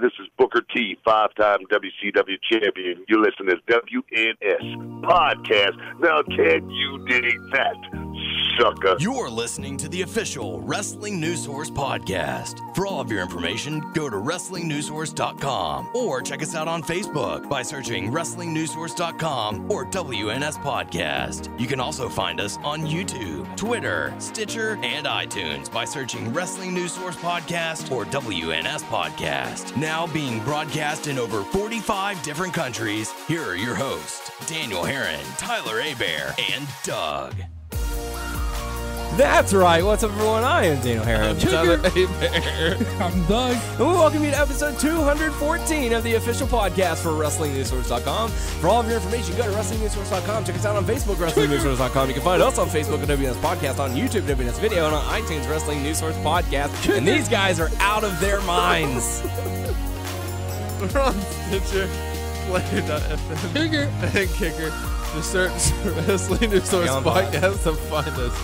This is Booker T, five-time WCW champion. You listen to WNS podcast. Now, can you dig that, sucker? You're listening to the official Wrestling News Source podcast. For all of your information, go to WrestlingNewsSource.com or check us out on Facebook by searching WrestlingNewsSource.com or WNS Podcast. You can also find us on YouTube, Twitter, Stitcher, and iTunes by searching Wrestling News Source Podcast or WNS Podcast. Now being broadcast in over 45 different countries, here are your hosts, Daniel Herron, Tyler Abear, and Doug. That's right. What's up, everyone? I am Daniel Herron. Tyler Abear. I'm Doug. And we welcome you to episode 214 of the official podcast for WrestlingNewsSource.com. For all of your information, go to WrestlingNewsSource.com. Check us out on Facebook, WrestlingNewsSource.com. You can find us on Facebook at WNS Podcast, on YouTube, WNS Video, and on iTunes, Wrestling News Source Podcast. And these guys are out of their minds. We're on Stitcher, Player.fm, Kicker, and Kicker. Just search Wrestling News Source Podcast to find us.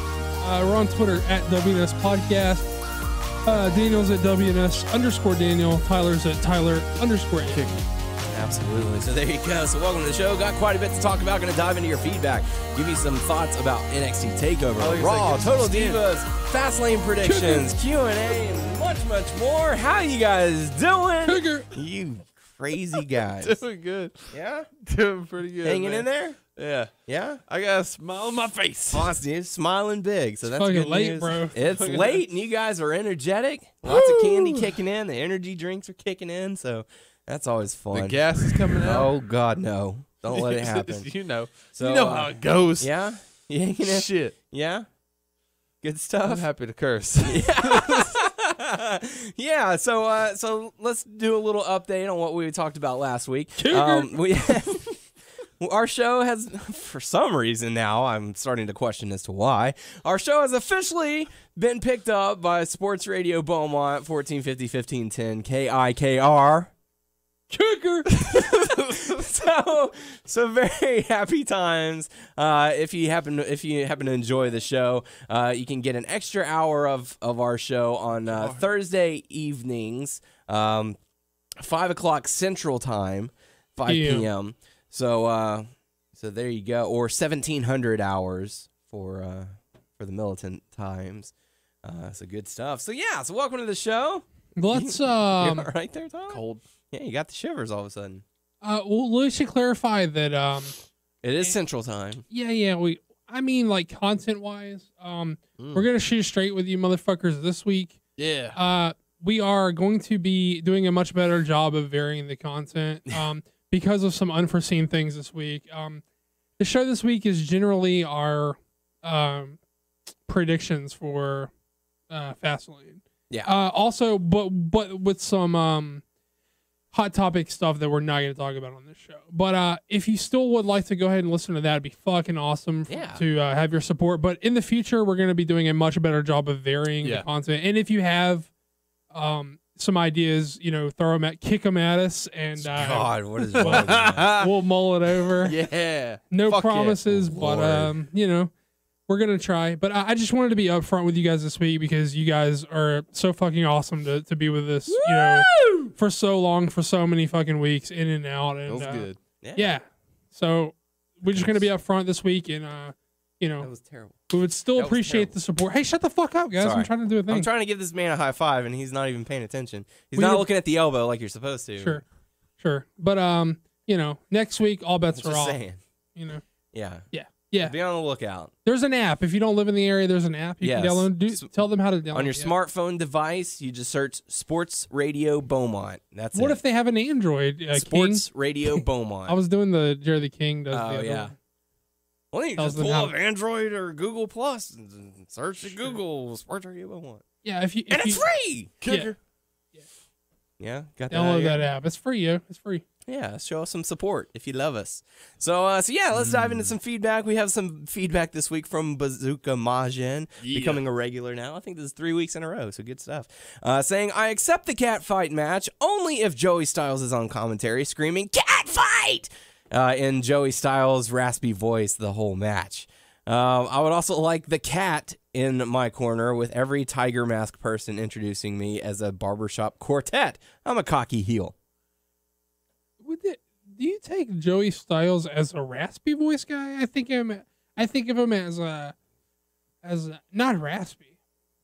We're on Twitter at WNS Podcast. Daniel's at WNS_Daniel. Tyler's at Tyler_Kicker. Absolutely. So there you go. So welcome to the show. Got quite a bit to talk about. Going to dive into your feedback. Give you some thoughts about NXT Takeover, Raw, Total Divas, Fastlane predictions, Q&A, and much, much more. How you guys doing? Kicker. You crazy guys. Doing good. Yeah? Doing pretty good. Hanging man. in there? Yeah. Yeah? I got a smile on my face. Awesome, dude. Smiling big. So that's fucking good late, news. bro. It's late, and you guys are energetic. Lots of candy kicking in. The energy drinks are kicking in, so that's always fun. The gas is coming out. Oh, God, no. Don't let it happen. You know. So, you know how it goes. Yeah? You hanging in? Shit. Yeah? Good I'm stuff? happy to curse. Yeah, so let's do a little update on what we talked about last week. Our show has, for some reason now, I'm starting to question as to why, our show has officially been picked up by Sports Radio Beaumont, 1450, 1510, KIKR. Kicker. So very happy times. If you happen to enjoy the show, you can get an extra hour of our show on Thursday evenings, 5 o'clock Central Time, 5 p.m. So there you go, or 1700 hours for the militant times. So good stuff. So yeah, so welcome to the show. Let's You all right there, Tom? Cold. Yeah, you got the shivers all of a sudden. well, we should clarify that It is Central Time. yeah, I mean, like, content wise, we're gonna shoot straight with you motherfuckers this week. Yeah. We are going to be doing a much better job of varying the content because of some unforeseen things this week. The show this week is generally our predictions for Fastlane. Yeah. Also, but with some hot topic stuff that we're not going to talk about on this show. But if you still would like to go ahead and listen to that, it'd be fucking awesome to have your support. But in the future, we're going to be doing a much better job of varying the content. And if you have some ideas, throw them kick them at us, and God, what is wrong with that? we'll mull it over. Yeah. No Fuck promises, yeah. but we're gonna try. But I just wanted to be upfront with you guys this week because you guys are so fucking awesome to be with us, for so long, for so many fucking weeks, in and out. And That was good. yeah. So we're just gonna be upfront this week, and That was terrible. we would still appreciate the support. Hey, shut the fuck up, guys! Sorry. I'm trying to do a thing. I'm trying to give this man a high five, and he's not even paying attention. He's We not were- looking at the elbow like you're supposed to. Sure. But next week all bets I'm are just off. saying. Yeah. Be on the lookout. There's an app. If you don't live in the area, there's an app you can Yes. download. Tell them how to download On your it. smartphone device, you just search Sports Radio Beaumont. That's What it. if they have an Android? Sports King? Radio Beaumont. I was doing the Jerry the King does. Oh, the yeah. other- Well, you Tells just them pull how- up Android or Google Plus and search at Google Sports Radio Beaumont. Yeah, if you And it's free! Kicker. Yeah, got that. Download out that here? app. It's free, yo. It's free. Yeah, show us some support if you love us. So yeah, let's dive into some feedback. We have some feedback this week from Bazooka Majin, becoming a regular now. I think this is 3 weeks in a row, so good stuff. Saying, I accept the cat fight match only if Joey Styles is on commentary screaming, cat fight! In Joey Styles' raspy voice the whole match. I would also like the cat in my corner with every Tiger Mask person introducing me as a barbershop quartet. I'm a cocky heel. Do you take Joey Styles as a raspy voice guy? I think of him as not raspy.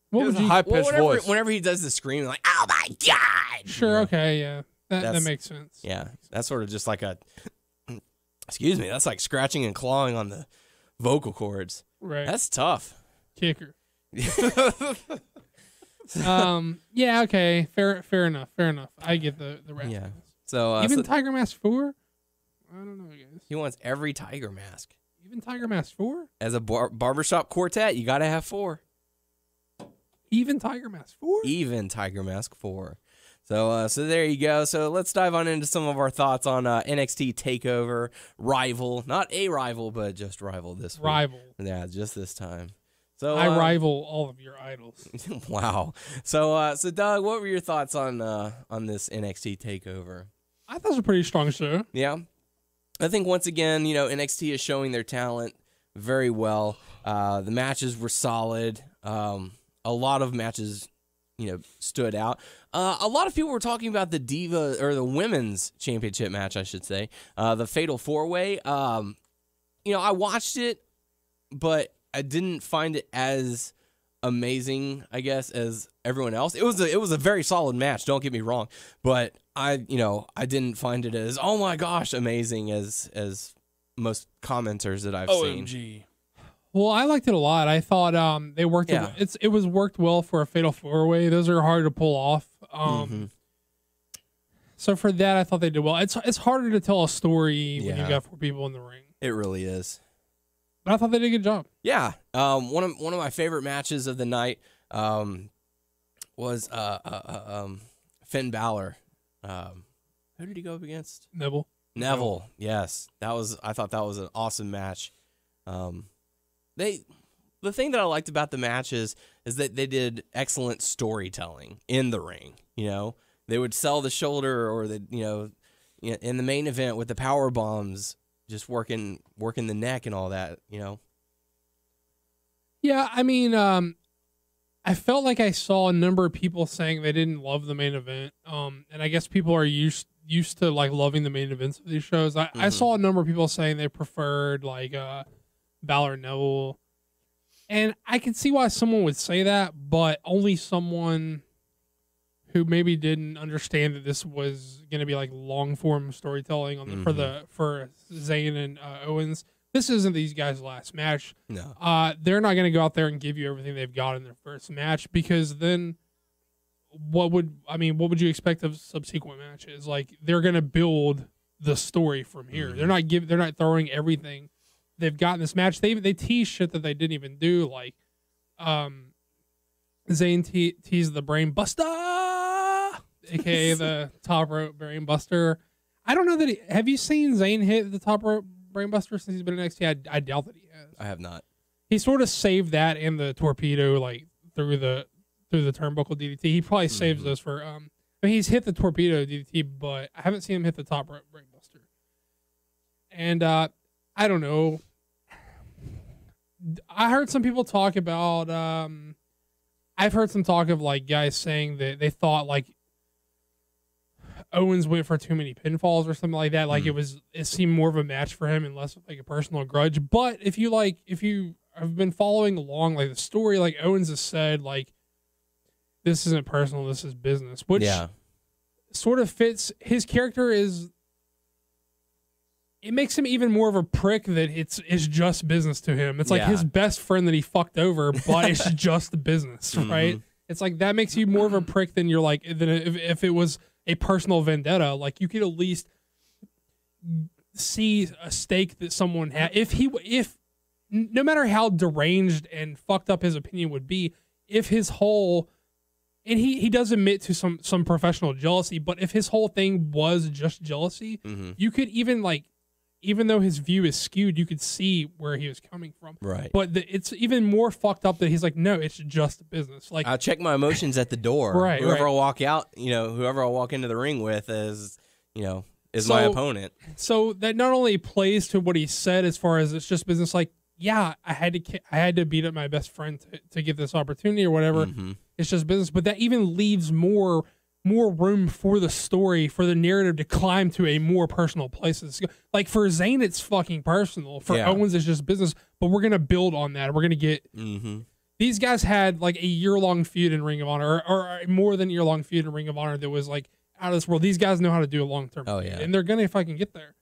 What would you? High pitched voice. Whenever he does the scream, like, oh my God. Sure. Okay. Yeah. That makes sense. Yeah. That's sort of just like a, excuse me, that's like scratching and clawing on the vocal cords. Right. That's tough. Kicker. Yeah. Okay. Fair enough. I get the raspiness. Yeah. So even Tiger Mask 4. I don't know, guys. He wants every Tiger Mask. Even Tiger Mask 4. As a barbershop quartet, you got to have 4. Even Tiger Mask 4. Even Tiger Mask 4. So there you go. So let's dive on into some of our thoughts on NXT Takeover Rival, not a rival, but just Rival this week. Rival. Yeah, just this time. So I rival all of your idols. Wow. So Doug, what were your thoughts on this NXT Takeover? I thought it was a pretty strong show. Yeah. I think once again, NXT is showing their talent very well. The matches were solid. A lot of matches, stood out. A lot of people were talking about the Diva or the Women's Championship match, I should say, the Fatal 4-Way. I watched it, but I didn't find it as amazing, I guess, as everyone else. It was a very solid match. Don't get me wrong, but I didn't find it as, oh my gosh, amazing as most commenters that I've seen. OMG. Well, I liked it a lot. I thought they worked. Yeah. It was worked well for a Fatal 4-Way. Those are hard to pull off. So for that, I thought they did well. It's harder to tell a story when you've got 4 people in the ring. It really is. But I thought they did a good job. Yeah. One of my favorite matches of the night was Finn Balor. Who did he go up against? Neville. Yes. I thought that was an awesome match. The thing that I liked about the match is that they did excellent storytelling in the ring. They would sell the shoulder or in the main event with the power bombs, just working the neck and all that. Yeah, I mean, I felt like I saw a number of people saying they didn't love the main event. And I guess people are used to like loving the main events of these shows. I saw a number of people saying they preferred like Balor Neville. And I can see why someone would say that, but only someone who maybe didn't understand that this was going to be like long form storytelling for Zayn and Owens. This isn't these guys' last match. No. They're not going to go out there and give you everything they've got in their first match, because then what would you expect of subsequent matches? Like, they're going to build the story from here. They're not throwing everything they've got in this match. They tease shit that they didn't even do, like Zayn teased the Brain Buster, aka the top rope Brain Buster. I don't know that have you seen Zayn hit the top rope Brain Buster since he's been in NXT? I doubt that he has. I have not. He sort of saved that and the torpedo like through the turnbuckle DDT. He probably saves those for he's hit the torpedo DDT, but I haven't seen him hit the top rope Brain Buster. And I don't know. I heard some people talk about I've heard some talk of like guys saying that they thought like Owens went for too many pinfalls or something like that. Like it seemed more of a match for him and less of like a personal grudge. But if you have been following along like the story, like Owens has said like this isn't personal, this is business, which sort of fits his character. It makes him even more of a prick that it's just business to him. It's like his best friend that he fucked over, but it's just business, right? It's like that makes you more of a prick than you're like than if it was a personal vendetta. Like you could at least see a stake that someone had. If no matter how deranged and fucked up his opinion would be, if his whole and he does admit to some professional jealousy, but if his whole thing was just jealousy, you could even though his view is skewed, you could see where he was coming from. Right. But it's even more fucked up that he's like, no, it's just business. Like I'll check my emotions at the door. Right. Whoever I walk out, whoever I walk into the ring with is my opponent. So that not only plays to what he said as far as it's just business, like yeah, I had to beat up my best friend to get this opportunity or whatever. It's just business, but that even leaves more room for the story, for the narrative to climb to a more personal place. Like for Zayn, it's fucking personal. For Owens, it's just business. But we're gonna build on that. We're gonna get these guys had like a year-long feud in Ring of Honor, or more than a year-long feud in Ring of Honor that was like out of this world. These guys know how to do a long-term feud, and they're gonna fucking get there.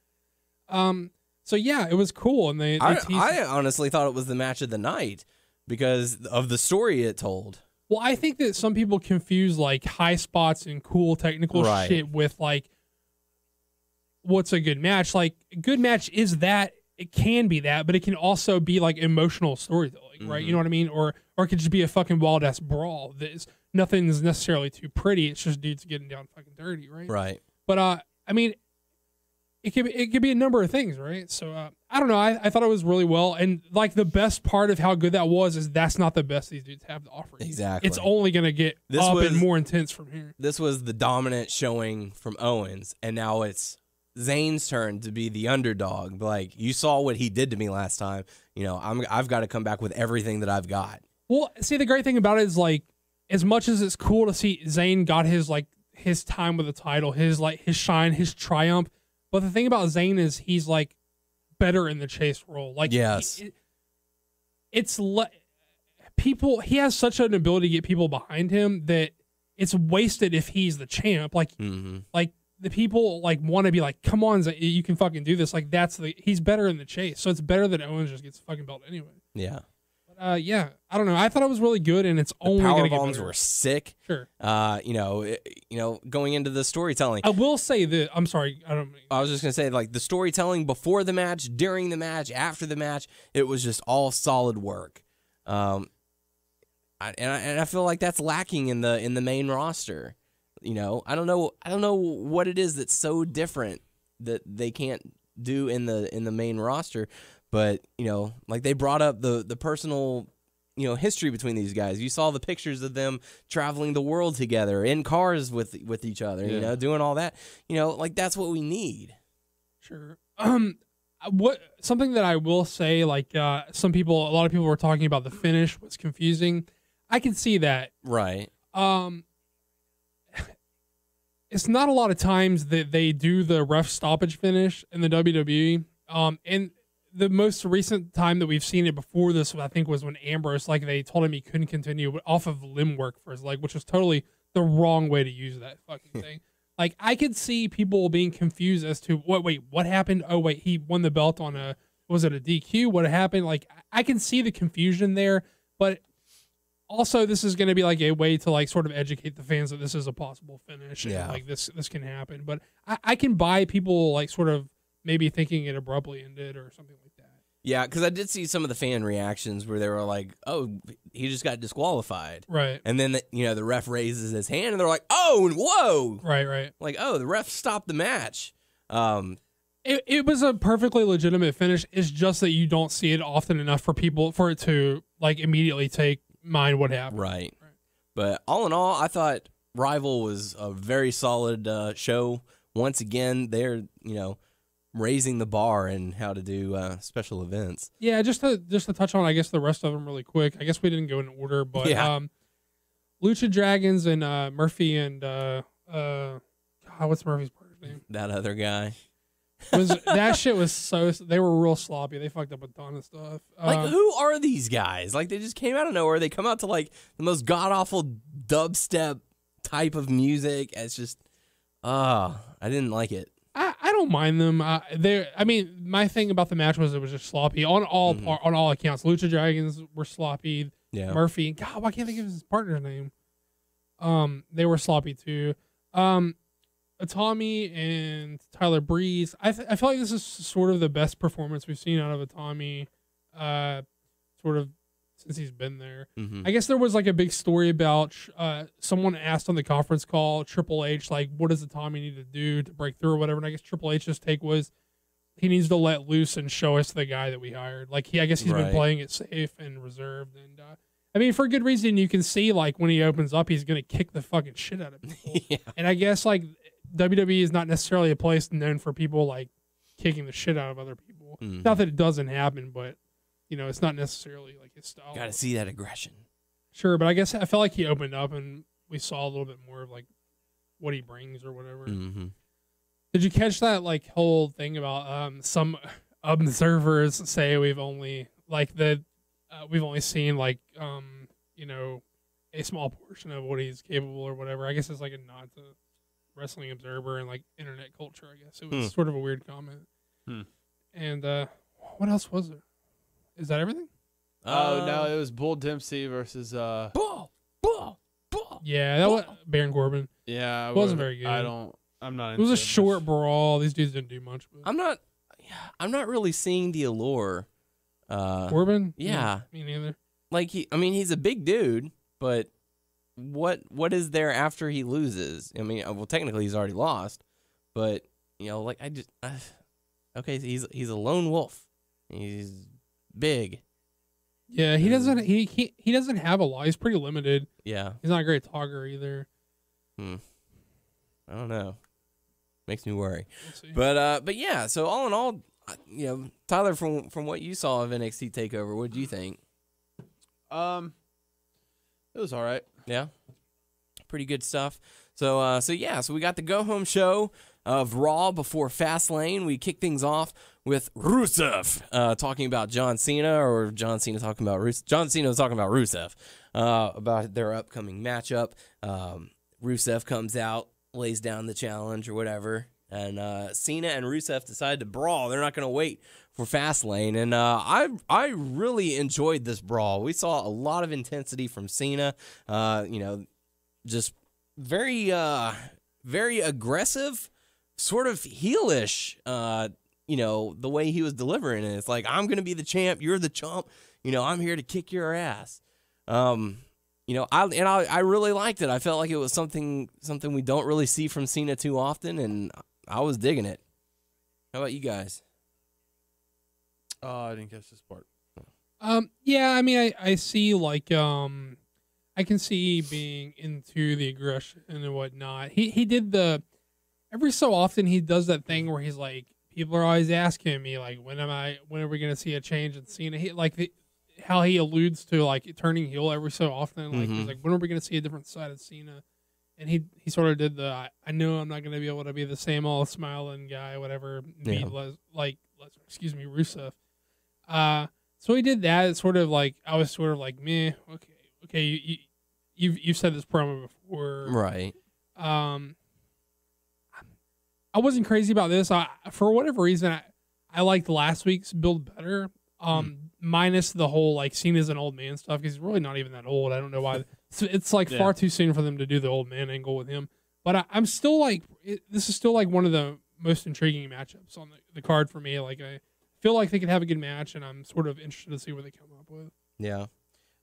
So yeah, it was cool, and I honestly thought it was the match of the night because of the story it told. Well, I think that some people confuse like high spots and cool technical shit with like what's a good match. Like a good match is that, it can be that, but it can also be like emotional storytelling, right? You know what I mean? Or it could just be a fucking wild ass brawl. Nothing's necessarily too pretty. It's just dudes getting down fucking dirty, right? Right. But I mean, it could be a number of things, right? So I don't know. I thought it was really well, and like the best part of how good that was is that's not the best these dudes have to offer. Exactly. It's only gonna get and more intense from here. This was the dominant showing from Owens, and now it's Zayn's turn to be the underdog. Like, you saw what he did to me last time. You know, I've got to come back with everything that I've got. Well, see, the great thing about it is like, as much as it's cool to see Zayn got his time with the title, his shine, his triumph. But the thing about Zayn is he's like better in the chase role. Like, yes, he has such an ability to get people behind him that it's wasted if he's the champ. Like, like the people like want to be like, come on, Zayn, you can fucking do this. Like he's better in the chase, so it's better that Owens just gets the fucking belt anyway. Yeah. Yeah, I don't know. I thought it was really good, and it's only power going to get bombs better. were sick. Sure. You know, going into the storytelling. I will say that I'm sorry. I was just gonna say, like, the storytelling before the match, during the match, after the match, it was just all solid work. And I feel like that's lacking in the main roster. You know, I don't know what it is that's so different that they can't do in the main roster. But, you know, like they brought up the personal, you know, history between these guys. You saw the pictures of them traveling the world together in cars with each other, you know, doing all that. You know, like that's what we need. Sure. Something that I will say, like a lot of people were talking about the finish was confusing. I can see that. Right. It's not a lot of times that they do the ref stoppage finish in the WWE. And the most recent time that we've seen it before this, I think, was when Ambrose, like, they told him he couldn't continue off of limb work for his leg, which was totally the wrong way to use that fucking thing. Like, I could see people being confused as to, what happened? Oh, wait, he won the belt on was it a DQ? What happened? Like, I can see the confusion there, but also this is going to be like a way to like sort of educate the fans that this is a possible finish. And, like, this can happen. But I can buy people, like, sort of maybe thinking it abruptly ended or something like that. Yeah, because I did see some of the fan reactions where they were like, "Oh, he just got disqualified," right? And then the ref raises his hand, and they're like, "Oh, whoa!" Right. Like, "Oh, the ref stopped the match." It was a perfectly legitimate finish. It's just that you don't see it often enough for it to like immediately take mind what happened. Right. But all in all, I thought Rival was a very solid show. Once again, they're raising the bar in how to do special events. Yeah, just to touch on, I guess, the rest of them really quick. I guess we didn't go in order, but Lucha Dragons and Murphy and God, what's Murphy's partner's name? That other guy. That shit was they were real sloppy. They fucked up a ton of stuff. Like, who are these guys? Like, they just came out of nowhere. They come out to like the most god awful dubstep type of music. It's just, I didn't like it. I don't mind them. I mean, my thing about the match was it was just sloppy on all accounts. Lucha Dragons were sloppy. Yeah. Murphy, God, why can't I think of his partner's name? They were sloppy too. Atami and Tyler Breeze. I feel like this is sort of the best performance we've seen out of Atami, sort of since he's been there. Mm-hmm. I guess there was like a big story about someone asked on the conference call Triple H, like, what does Atami need to do to break through or whatever. And I guess Triple H's take was he needs to let loose and show us the guy that we hired. Like, I guess he's been playing it safe and reserved. And I mean, for good reason. You can see, like, when he opens up, he's gonna kick the fucking shit out of people. Yeah. And I guess like WWE is not necessarily a place known for people like kicking the shit out of other people. Mm-hmm. Not that it doesn't happen, but it's not necessarily like his style. Got to see that aggression. Sure, but I guess I felt like he opened up and we saw a little bit more of like what he brings or whatever. Mm-hmm. Did you catch that like whole thing about some observers say we've only seen like a small portion of what he's capable or whatever. I guess it's like a nod to Wrestling Observer and like internet culture. I guess it was sort of a weird comment. And what else was there? Is that everything? Oh no, it was Bull Dempsey versus Bull. Yeah, that was Baron Corbin. Yeah, it wasn't very good. I'm not. It was a short brawl. These dudes didn't do much. But. I'm not really seeing the allure. Corbin? Yeah. Me neither. Like he's a big dude, but what is there after he loses? I mean, well, technically he's already lost, but like okay, he's a lone wolf. He's big. Yeah, he doesn't have a lot. He's pretty limited. Yeah. He's not a great talker either. I don't know. Makes me worry. We'll but yeah, so all in all, Tyler, from what you saw of NXT Takeover, what did you think? It was all right. Yeah. Pretty good stuff. So we got the go home show of Raw before Fastlane. We kick things off with Rusev talking about John Cena, or John Cena talking about Rusev. John Cena was talking about Rusev about their upcoming matchup. Rusev comes out, lays down the challenge or whatever, and Cena and Rusev decide to brawl. They're not going to wait for Fastlane, and I really enjoyed this brawl. We saw a lot of intensity from Cena. Just very very aggressive, sort of heelish. The way he was delivering it. It's like, I'm going to be the champ. You're the chump. I'm here to kick your ass. I really liked it. I felt like it was something we don't really see from Cena too often, and I was digging it. How about you guys? I didn't catch this part. Yeah, I mean, I see like I can see being into the aggression and whatnot. He did every so often he does that thing where he's like, people are always asking me like, when are we gonna see a change in Cena? He how he alludes to like turning heel every so often. Like he's like, when are we gonna see a different side of Cena? And he sort of did I know I'm not gonna be able to be the same old smiling guy, whatever. Yeah. Rusev. So he did that. It's sort of like I was sort of like, meh, okay. You've said this promo before, right? I wasn't crazy about this. For whatever reason, I liked last week's build better. Minus the whole like Cena's an old man stuff, because he's really not even that old. I don't know why. It's like far too soon for them to do the old man angle with him. But I'm still like, this is still like one of the most intriguing matchups on the card for me. Like I feel like they could have a good match, and I'm sort of interested to see what they come up with. Yeah.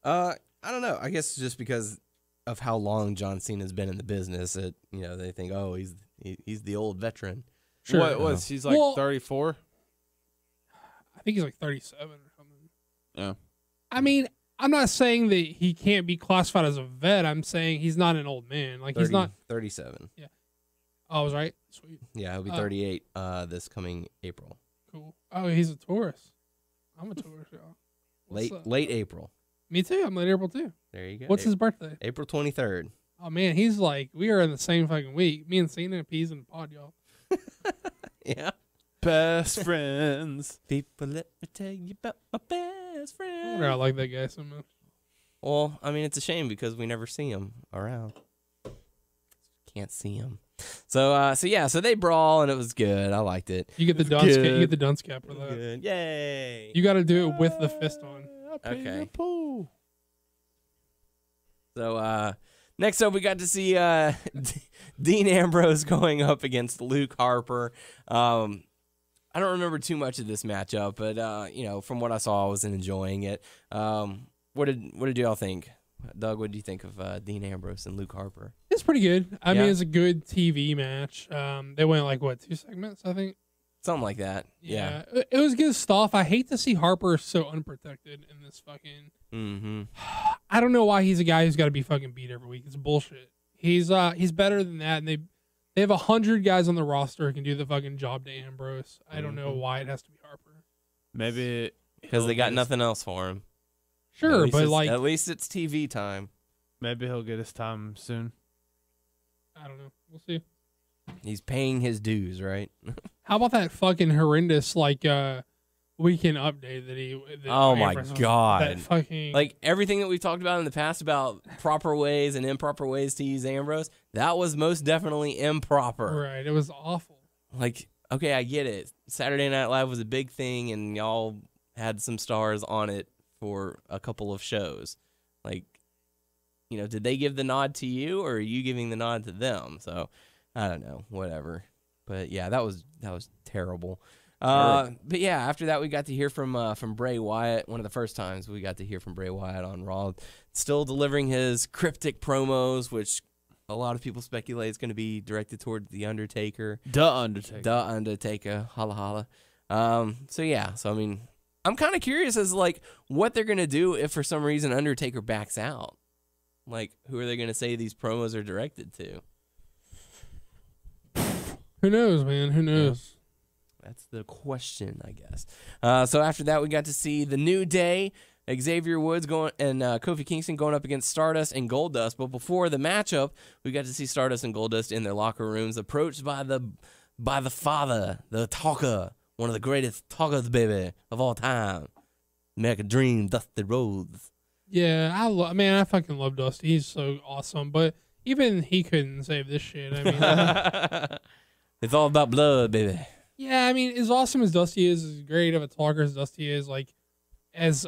I don't know. I guess just because of how long John Cena's been in the business, they think, oh, he's the old veteran. Sure. What was he's like 34? I think he's like 37 or something. Yeah. I mean, I'm not saying that he can't be classified as a vet. I'm saying he's not an old man. Like 30, he's not 37. Yeah. Oh, I was right. Sweet. Yeah, he'll be 38 this coming April. Cool. Oh, he's a Taurus. I'm a Taurus, y'all. Late April. Me too. I'm late April too. There you go. What's his birthday? April 23rd. Oh man, he's like, we are in the same fucking week. Me and Cena, peas in the pod, y'all. Yeah. Best friends. People, let me tell you about my best friend. I like that guy so much. Well, I mean, it's a shame because we never see him around. Can't see him. So they brawl and it was good. I liked it. You get the dunce cap. You get the dunce cap for that. Good. Yay! You got to do it with the fist on. Okay. So next up, we got to see Dean Ambrose going up against Luke Harper. I don't remember too much of this matchup, but from what I saw, I was enjoying it. What did y'all think? Doug, what did you think of Dean Ambrose and Luke Harper? It's pretty good. I mean, it's a good TV match. They went like, 2 segments, I think? Something like that. Yeah. It was good stuff. I hate to see Harper so unprotected in this fucking... Mm-hmm. I don't know why he's a guy who's got to be fucking beat every week. It's bullshit. He's better than that, and they have 100 guys on the roster who can do the fucking job to Ambrose. I don't know why it has to be Harper. Maybe because they got nothing else for him. Sure, but at least it's TV time. Maybe he'll get his time soon. I don't know. We'll see. He's paying his dues, right? How about that fucking horrendous weekend update that oh my god! That fucking everything that we've talked about in the past about proper ways and improper ways to use Ambrose. That was most definitely improper. Right. It was awful. Okay, I get it. Saturday Night Live was a big thing, and y'all had some stars on it for a couple of shows. Did they give the nod to you, or are you giving the nod to them? So, I don't know, whatever. But yeah, that was terrible. But yeah, after that we got to hear from Bray Wyatt. One of the first times we got to hear from Bray Wyatt on Raw. Still delivering his cryptic promos, which a lot of people speculate is going to be directed toward The Undertaker. The Undertaker. Holla holla. So I mean, I'm kind of curious as what they're going to do if for some reason Undertaker backs out. Who are they going to say these promos are directed to? Who knows, man? Who knows? That's the question, I guess. So after that, we got to see the New Day, Xavier Woods and Kofi Kingston going up against Stardust and Goldust. But before the matchup, we got to see Stardust and Goldust in their locker rooms, approached by the father, the talker, one of the greatest talkers, baby, of all time, American Dream, Dusty Rhodes. Yeah, I fucking love Dusty. He's so awesome. But even he couldn't save this shit. I mean, it's all about blood, baby. Yeah, I mean, as awesome as Dusty is, as great of a talker as Dusty is, as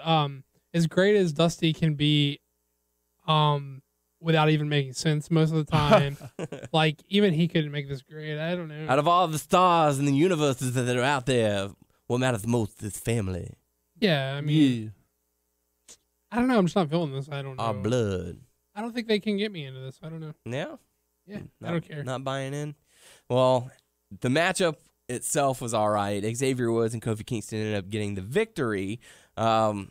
great as Dusty can be, without even making sense most of the time, even he couldn't make this great. I don't know. Out of all the stars in the universes that are out there, what matters most is family. Yeah, I mean, I don't know. I'm just not feeling this. I don't know. Our blood. I don't think they can get me into this. I don't know. Yeah? Yeah, I don't care. Not buying in? Well, the matchup itself was all right. Xavier Woods and Kofi Kingston ended up getting the victory. And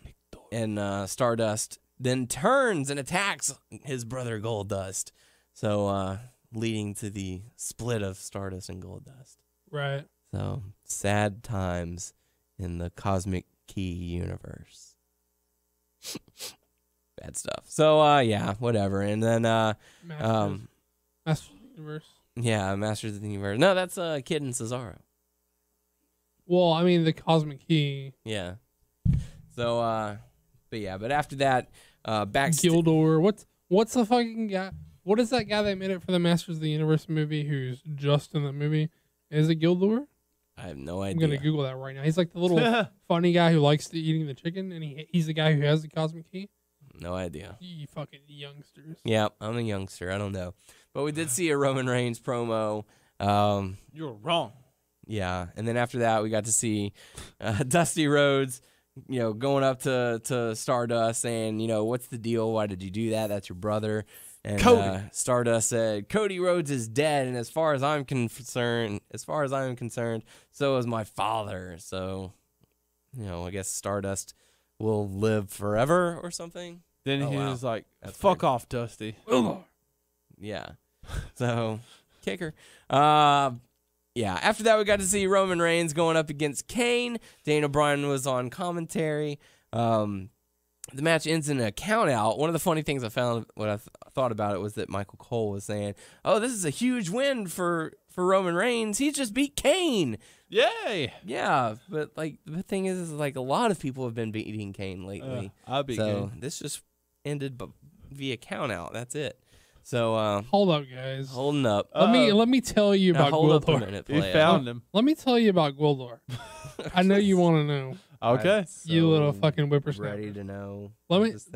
Stardust then turns and attacks his brother Goldust. So, leading to the split of Stardust and Goldust. Right. So, sad times in the Cosmic Key universe. Bad stuff. So, yeah, whatever. And then, Masters of the Universe. Yeah, Masters of the Universe. No, that's Kid and Cesaro. Well, I mean, the Cosmic Key. Yeah. So, but after that, Gildor. What's the fucking guy? What is that guy that made it for the Masters of the Universe movie who's just in the movie? Is it Gildor? I have no idea. I'm going to Google that right now. He's like the little funny guy who likes eating the chicken, and he's the guy who has the Cosmic Key. No idea. You fucking youngsters. Yeah, I'm a youngster. I don't know. But we did see a Roman Reigns promo. You're wrong. Yeah, and then after that, we got to see Dusty Rhodes, going up to Stardust saying, what's the deal? Why did you do that? That's your brother. And Cody. Stardust said, Cody Rhodes is dead, and as far as I'm concerned, so is my father. So, I guess Stardust will live forever or something. Then he was like, fuck off, Dusty. Yeah. So, kicker. Yeah, after that, we got to see Roman Reigns going up against Kane. Daniel Bryan was on commentary. The match ends in a count out. One of the funny things I found when I thought about it was that Michael Cole was saying, oh, this is a huge win for Roman Reigns. He just beat Kane. Yay! Yeah, but the thing is a lot of people have been beating Kane lately. I'll beat Kane. This just ended via count out. That's it. So hold up, guys. Holding up. Let me tell you about hold Gwildor. Up a minute, You found him. Let me tell you about Gwildor. I know you want to know. Okay. You little fucking whippersnapper. Ready to know.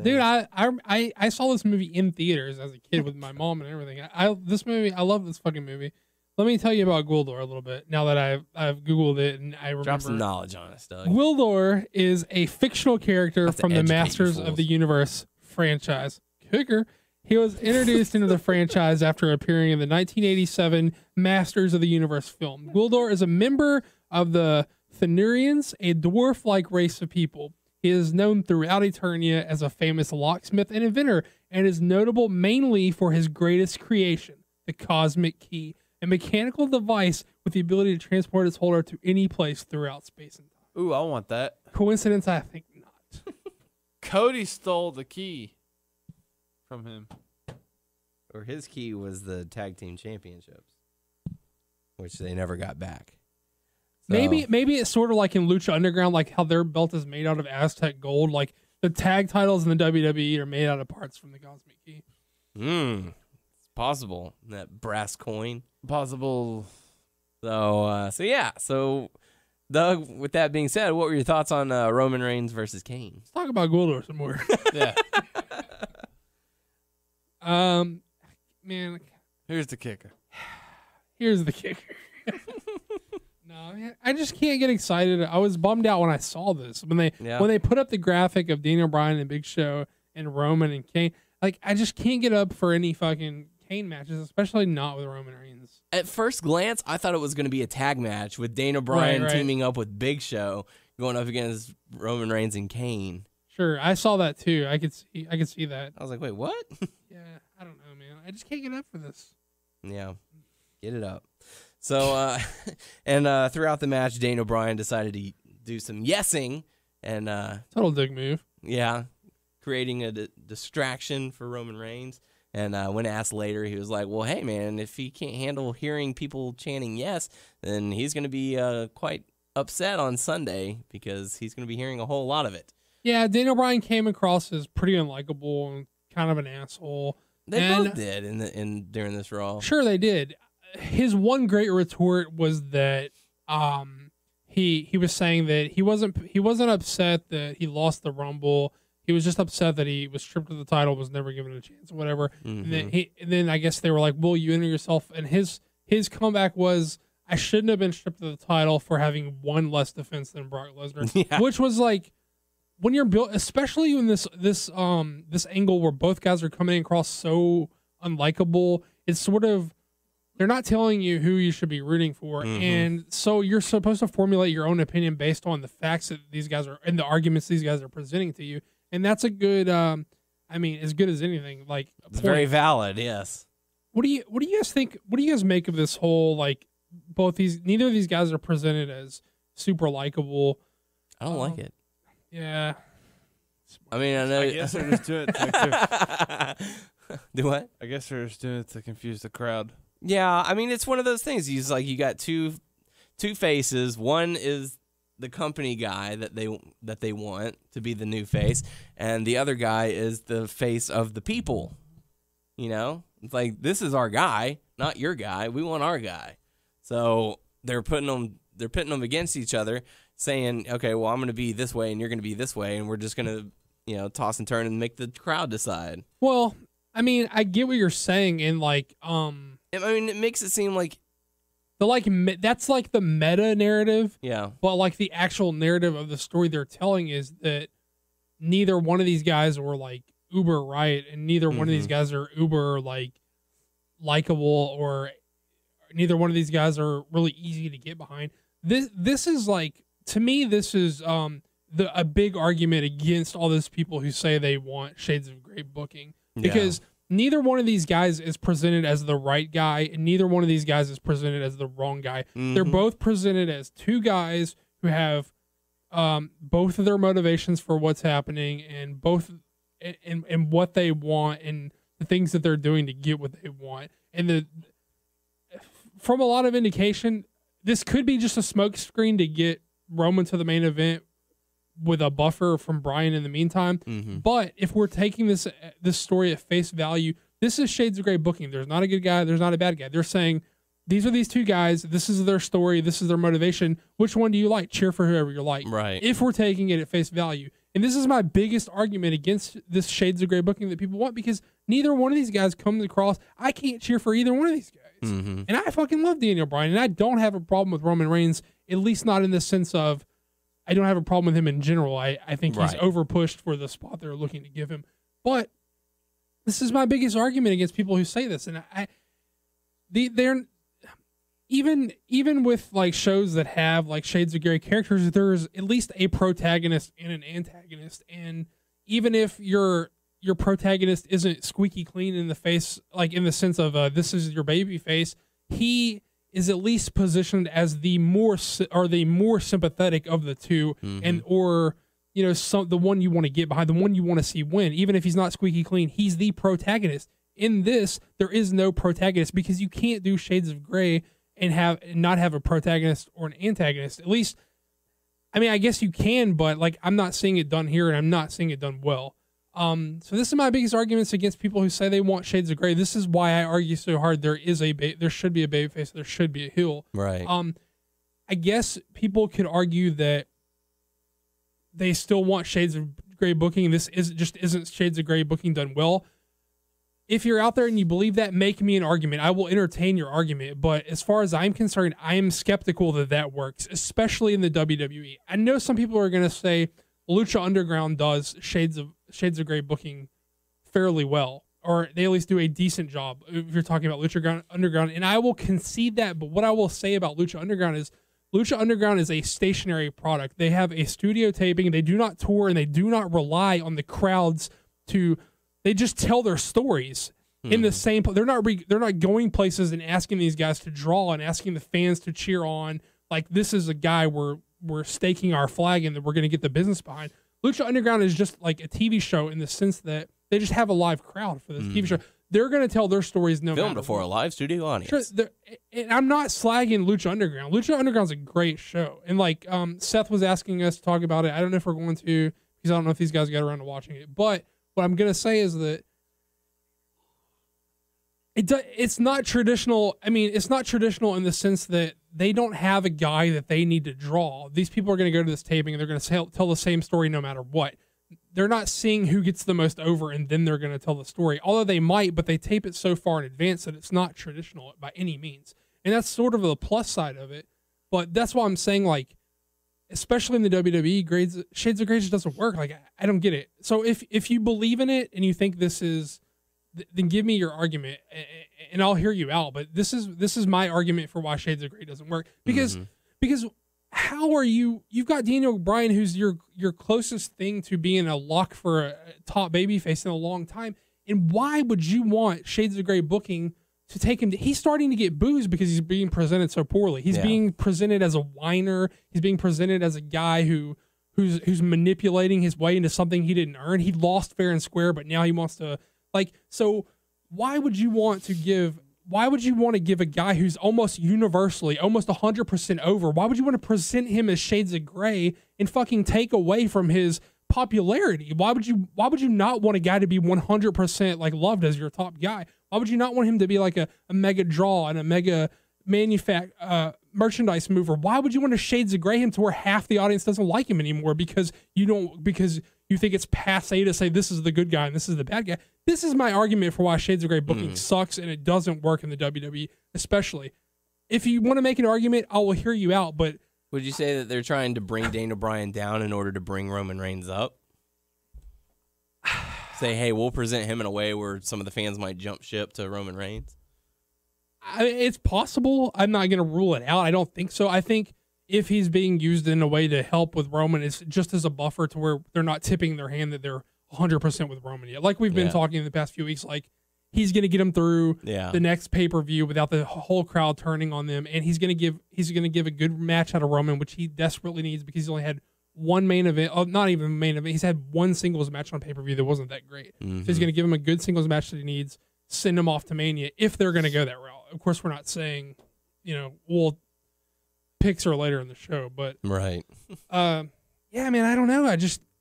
Dude, I saw this movie in theaters as a kid with my mom and everything. I love this fucking movie. Let me tell you about Gwildor a little bit. Now that I've Googled it and I remember. Drop some knowledge on us, Doug. Gwildor is a fictional character from the Masters of the Universe franchise. Kicker. He was introduced into the franchise after appearing in the 1987 Masters of the Universe film. Gwildor is a member of the Thenurians, a dwarf-like race of people. He is known throughout Eternia as a famous locksmith and inventor, and is notable mainly for his greatest creation, the Cosmic Key, a mechanical device with the ability to transport its holder to any place throughout space and time. Ooh, I want that. Coincidence? I think not. Cody stole the key from him. Or his key was the tag team championships, which they never got back. So, Maybe it's sort of like in Lucha Underground, like how their belt is made out of Aztec gold. Like the tag titles in the WWE are made out of parts from the Cosmic Key. it's possible. That brass coin. Possible. So Doug, with that being said, what were your thoughts on Roman Reigns versus Kane? Let's talk about Goldor some more. Yeah. Man, Here's the kicker. here's the kicker. No, man, I just can't get excited. I was bummed out when I saw this when they put up the graphic of Daniel Bryan and Big Show and Roman and Kane. Like, I just can't get up for any fucking Kane matches, especially not with Roman Reigns. At first glance, I thought it was going to be a tag match with Daniel Bryan Right. teaming up with Big Show, going up against Roman Reigns and Kane. Sure, I saw that too. I could see that. I was like, wait, what? Yeah, I don't know, man. I just can't get up for this. Yeah, get it up. So, and throughout the match, Daniel Bryan decided to do some yesing and, Total dick move. yeah, creating a distraction for Roman Reigns. And when asked later, he was like, well, hey, man, if he can't handle hearing people chanting yes, then he's going to be quite upset on Sunday because he's going to be hearing a whole lot of it. Yeah, Daniel Bryan came across as pretty unlikable and kind of an asshole. They both did during this Raw. Sure, they did. His one great retort was that he was saying that he wasn't upset that he lost the Rumble. He was just upset that he was stripped of the title, was never given a chance, or whatever. Mm-hmm. And then I guess they were like, "Will you enter yourself?" And his comeback was, "I shouldn't have been stripped of the title for having one less defense than Brock Lesnar," Yeah. Which was like, when you're built, especially in this angle where both guys are coming across so unlikable, it's sort of, they're not telling you who you should be rooting for, and so you're supposed to formulate your own opinion based on the facts that these guys are and the arguments these guys are presenting to you. And that's a good, as good as anything. Like, It's very valid, yes. What do you guys think? What do you guys make of this whole, like, neither of these guys are presented as super likable? I don't like it. Yeah. I mean, I know. I guess they're just doing it to Do what? I guess they're just doing it to confuse the crowd. Yeah, I mean, it's one of those things. You got two faces. One is the company guy that they want to be the new face, and the other guy is the face of the people. You know, it's like, this is our guy, not your guy. We want our guy. So they're putting them against each other, saying, okay, well, I'm going to be this way and you're going to be this way, and we're just going to, toss and turn and make the crowd decide. Well, I mean, I get what you're saying, and like, I mean, it makes it seem like that's like the meta narrative. Yeah. But like the actual narrative of the story they're telling is that neither one of these guys were like uber right, and neither one of these guys are uber like likable, or neither one of these guys are really easy to get behind. This is like, to me, this is a big argument against all those people who say they want Shades of Grey booking, because neither one of these guys is presented as the right guy, and neither one of these guys is presented as the wrong guy. They're both presented as two guys who have both of their motivations for what's happening, and both and what they want, and the things that they're doing to get what they want. And from a lot of indication, this could be just a smokescreen to get Roman to the main event with a buffer from Bryan in the meantime. But if we're taking this story at face value, this is Shades of Grey booking. There's not a good guy, there's not a bad guy. They're saying, these are these two guys, this is their story, this is their motivation. Which one do you like? Cheer for whoever you like. Right. If we're taking it at face value. And this is my biggest argument against this Shades of Grey booking that people want, because neither one of these guys comes across. I can't cheer for either one of these guys. And I fucking love Daniel Bryan, and I don't have a problem with Roman Reigns, at least not in the sense of, I don't have a problem with him in general. I think he's overpushed for the spot they're looking to give him. But this is my biggest argument against people who say this. And they're even with like shows that have like Shades of Grey characters, there's at least a protagonist and an antagonist. And even if your protagonist isn't squeaky clean in the face, like in the sense of this is your baby face, he is at least positioned as the more sympathetic of the two, and or the one you want to get behind, the one you want to see win. Even if he's not squeaky clean, he's the protagonist. In this, there is no protagonist because you can't do Shades of Grey and not have a protagonist or an antagonist. At least, I mean, I guess you can, but like I'm not seeing it done here, and I'm not seeing it done well. So this is my biggest arguments against people who say they want Shades of Grey. This is why I argue so hard. There should be a babyface. There should be a heel. Right. I guess people could argue that they still want Shades of Grey booking. This isn't Shades of Grey booking done well. If you're out there and you believe that, make me an argument. I will entertain your argument. But as far as I'm concerned, I am skeptical that works, especially in the WWE. I know some people are going to say Lucha Underground does Shades of Grey booking fairly well, or they at least do a decent job if you're talking about Lucha Underground. And I will concede that. But what I will say about Lucha Underground is a stationary product. They have a studio taping. They do not tour, and they do not rely on the crowds to. They just tell their stories in the same. They're not going places and asking these guys to draw and asking the fans to cheer on. Like, this is a guy we're staking our flag in that we're going to get the business behind. Lucha Underground is just like a TV show in the sense that they just have a live crowd for this TV show. They're going to tell their stories no matter Filmed before what. a live studio audience. Sure, and I'm not slagging Lucha Underground. Lucha Underground's a great show. And like Seth was asking us to talk about it. I don't know if we're going to, because I don't know if these guys got around to watching it. But what I'm going to say is that it's not traditional. I mean, it's not traditional in the sense that they don't have a guy that they need to draw. These people are going to go to this taping and they're going to tell the same story no matter what. They're not seeing who gets the most over and then they're going to tell the story. Although they might, but they tape it so far in advance that it's not traditional by any means. And that's sort of the plus side of it. But that's why I'm saying, like, especially in the WWE, Shades of Grey just doesn't work. Like, I don't get it. So if you believe in it and you think this is, then give me your argument and I'll hear you out. But this is my argument for why Shades of Grey doesn't work. Because how are you've got Daniel Bryan, who's your closest thing to being a lock for a top babyface in a long time. And why would you want Shades of Grey booking to take him he's starting to get boos because he's being presented so poorly. He's being presented as a whiner. He's being presented as a guy who's manipulating his way into something he didn't earn. He lost fair and square, but now he wants to, like, so why would you want to give a guy who's almost universally, almost 100% over, why would you want to present him as Shades of Grey and fucking take away from his popularity? Why would you not want a guy to be 100% like loved as your top guy? Why would you not want him to be like a mega draw and a mega merchandise mover? Why would you want to Shades of Grey him to where half the audience doesn't like him anymore because you think it's passe to say this is the good guy and this is the bad guy? This is my argument for why Shades of Grey booking sucks and it doesn't work in the WWE, especially. If you want to make an argument, I will hear you out, but would you say that they're trying to bring Daniel Bryan down in order to bring Roman Reigns up? Say, hey, we'll present him in a way where some of the fans might jump ship to Roman Reigns? It's possible. I'm not going to rule it out. I don't think so. I think if he's being used in a way to help with Roman, it's just as a buffer to where they're not tipping their hand that they're 100% with Roman yet. Like we've been talking in the past few weeks, like he's going to get him through the next pay-per-view without the whole crowd turning on them, and he's going to give a good match out of Roman, which he desperately needs because he's only had one main event, not even main event. He's had one singles match on pay-per-view that wasn't that great. So he's going to give him a good singles match that he needs, send him off to Mania if they're going to go that route. Of course, we're not saying, we'll picks are later in the show, but right. Yeah, man, I don't know.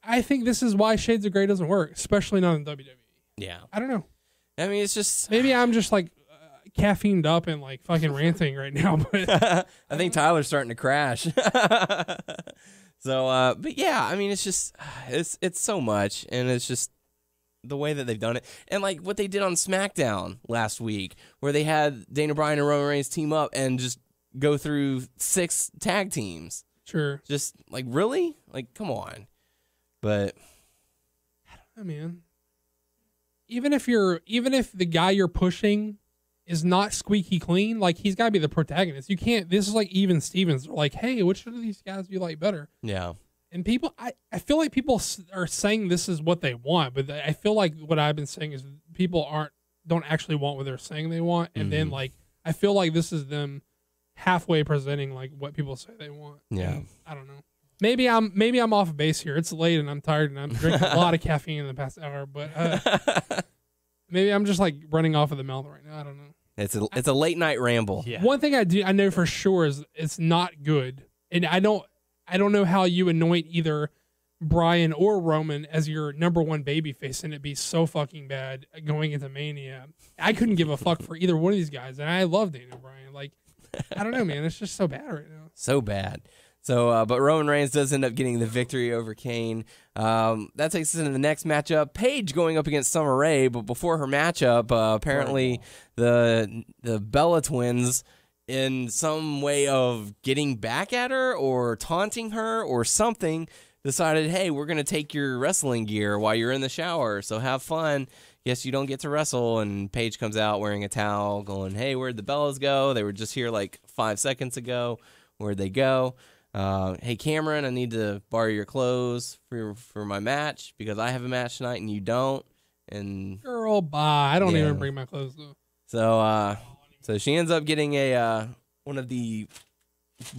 I think this is why Shades of Grey doesn't work, especially not in WWE. Yeah, I don't know. I mean, it's just maybe I'm just like caffeined up and like fucking ranting right now, but I think Tyler's starting to crash. So, but yeah, I mean, it's just it's so much, and it's just the way that they've done it, and like what they did on SmackDown last week, where they had Daniel Bryan and Roman Reigns team up and just go through 6 tag teams. Sure. Just like, really? Like, come on. But I don't know, man. Even if the guy you're pushing is not squeaky clean, like he's got to be the protagonist. You can't. This is like even Stevens. They're like, hey, which of these guys do you like better? Yeah. And people, I feel like people are saying this is what they want, but I feel like what I've been saying is people don't actually want what they're saying they want, and then like I feel like this is them halfway presenting like what people say they want. Yeah. And I don't know. Maybe I'm off base here. It's late and I'm tired and I'm drinking a lot of caffeine in the past hour, but maybe I'm just like running off of the mouth right now. I don't know. It's a late night ramble. Yeah. One thing I know for sure is it's not good. And I don't know how you anoint either Brian or Roman as your number one babyface and it'd be so fucking bad going into Mania. I couldn't give a fuck for either one of these guys, and I love Daniel Bryan. Like, I don't know, man. It's just so bad right now. So bad. So, but Roman Reigns does end up getting the victory over Kane. That takes us into the next matchup. Paige going up against Summer Rae, but before her matchup, apparently the Bella twins, in some way of getting back at her or taunting her or something, decided, hey, we're going to take your wrestling gear while you're in the shower, so have fun. Yes, you don't get to wrestle. And Paige comes out wearing a towel going, hey, where'd the Bellas go? They were just here like 5 seconds ago. Where'd they go? Hey, Cameron, I need to borrow your clothes for my match because I have a match tonight and you don't. And girl, bye. I don't even bring my clothes though. So she ends up getting one of the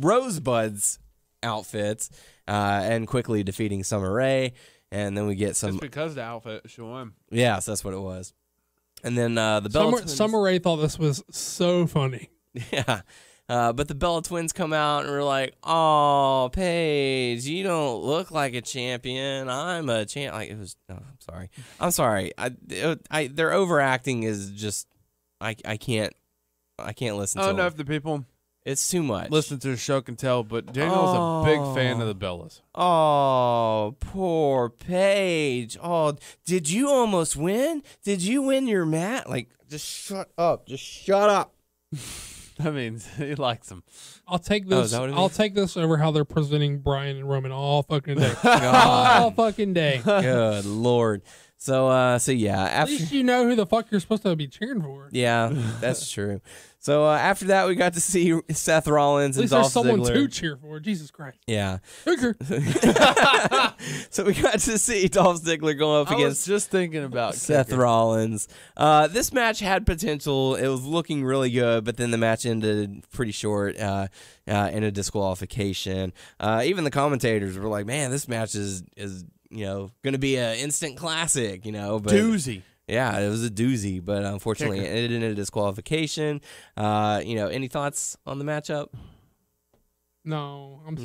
Rosebuds outfits and quickly defeating Summer Rae. And then we get some... Just because the outfit, sure. Yes, that's what it was. And then the Bella Twins... Summer Rae thought this was so funny. Yeah. But the Bella Twins come out and we're like, oh, Paige, you don't look like a champion. I'm a champ. Like, it was... Oh, I'm sorry. Their overacting is just... I can't listen to I don't know them. if the people... It's too much. Listen to the show can tell, but Daniel's a big fan of the Bellas. Oh, poor Paige. Oh, did you almost win? Did you win your match? Like, just shut up. Just shut up. That means he likes them. I'll take this. I'll take this over how they're presenting Brian and Roman all fucking day. All fucking day. Good Lord. So yeah. At least you know who the fuck you're supposed to be cheering for. Yeah, that's true. So after that, we got to see Seth Rollins and Dolph Ziggler. At least there's someone to cheer for. Jesus Christ. Yeah. Bigger. So we got to see Dolph Ziggler go up against... I was just thinking about Seth Rollins. This match had potential. It was looking really good, but then the match ended pretty short in a disqualification. Even the commentators were like, man, this match is going to be an instant classic, But, doozy. Yeah, it was a doozy, but unfortunately it ended in a disqualification. Any thoughts on the matchup? No, I'm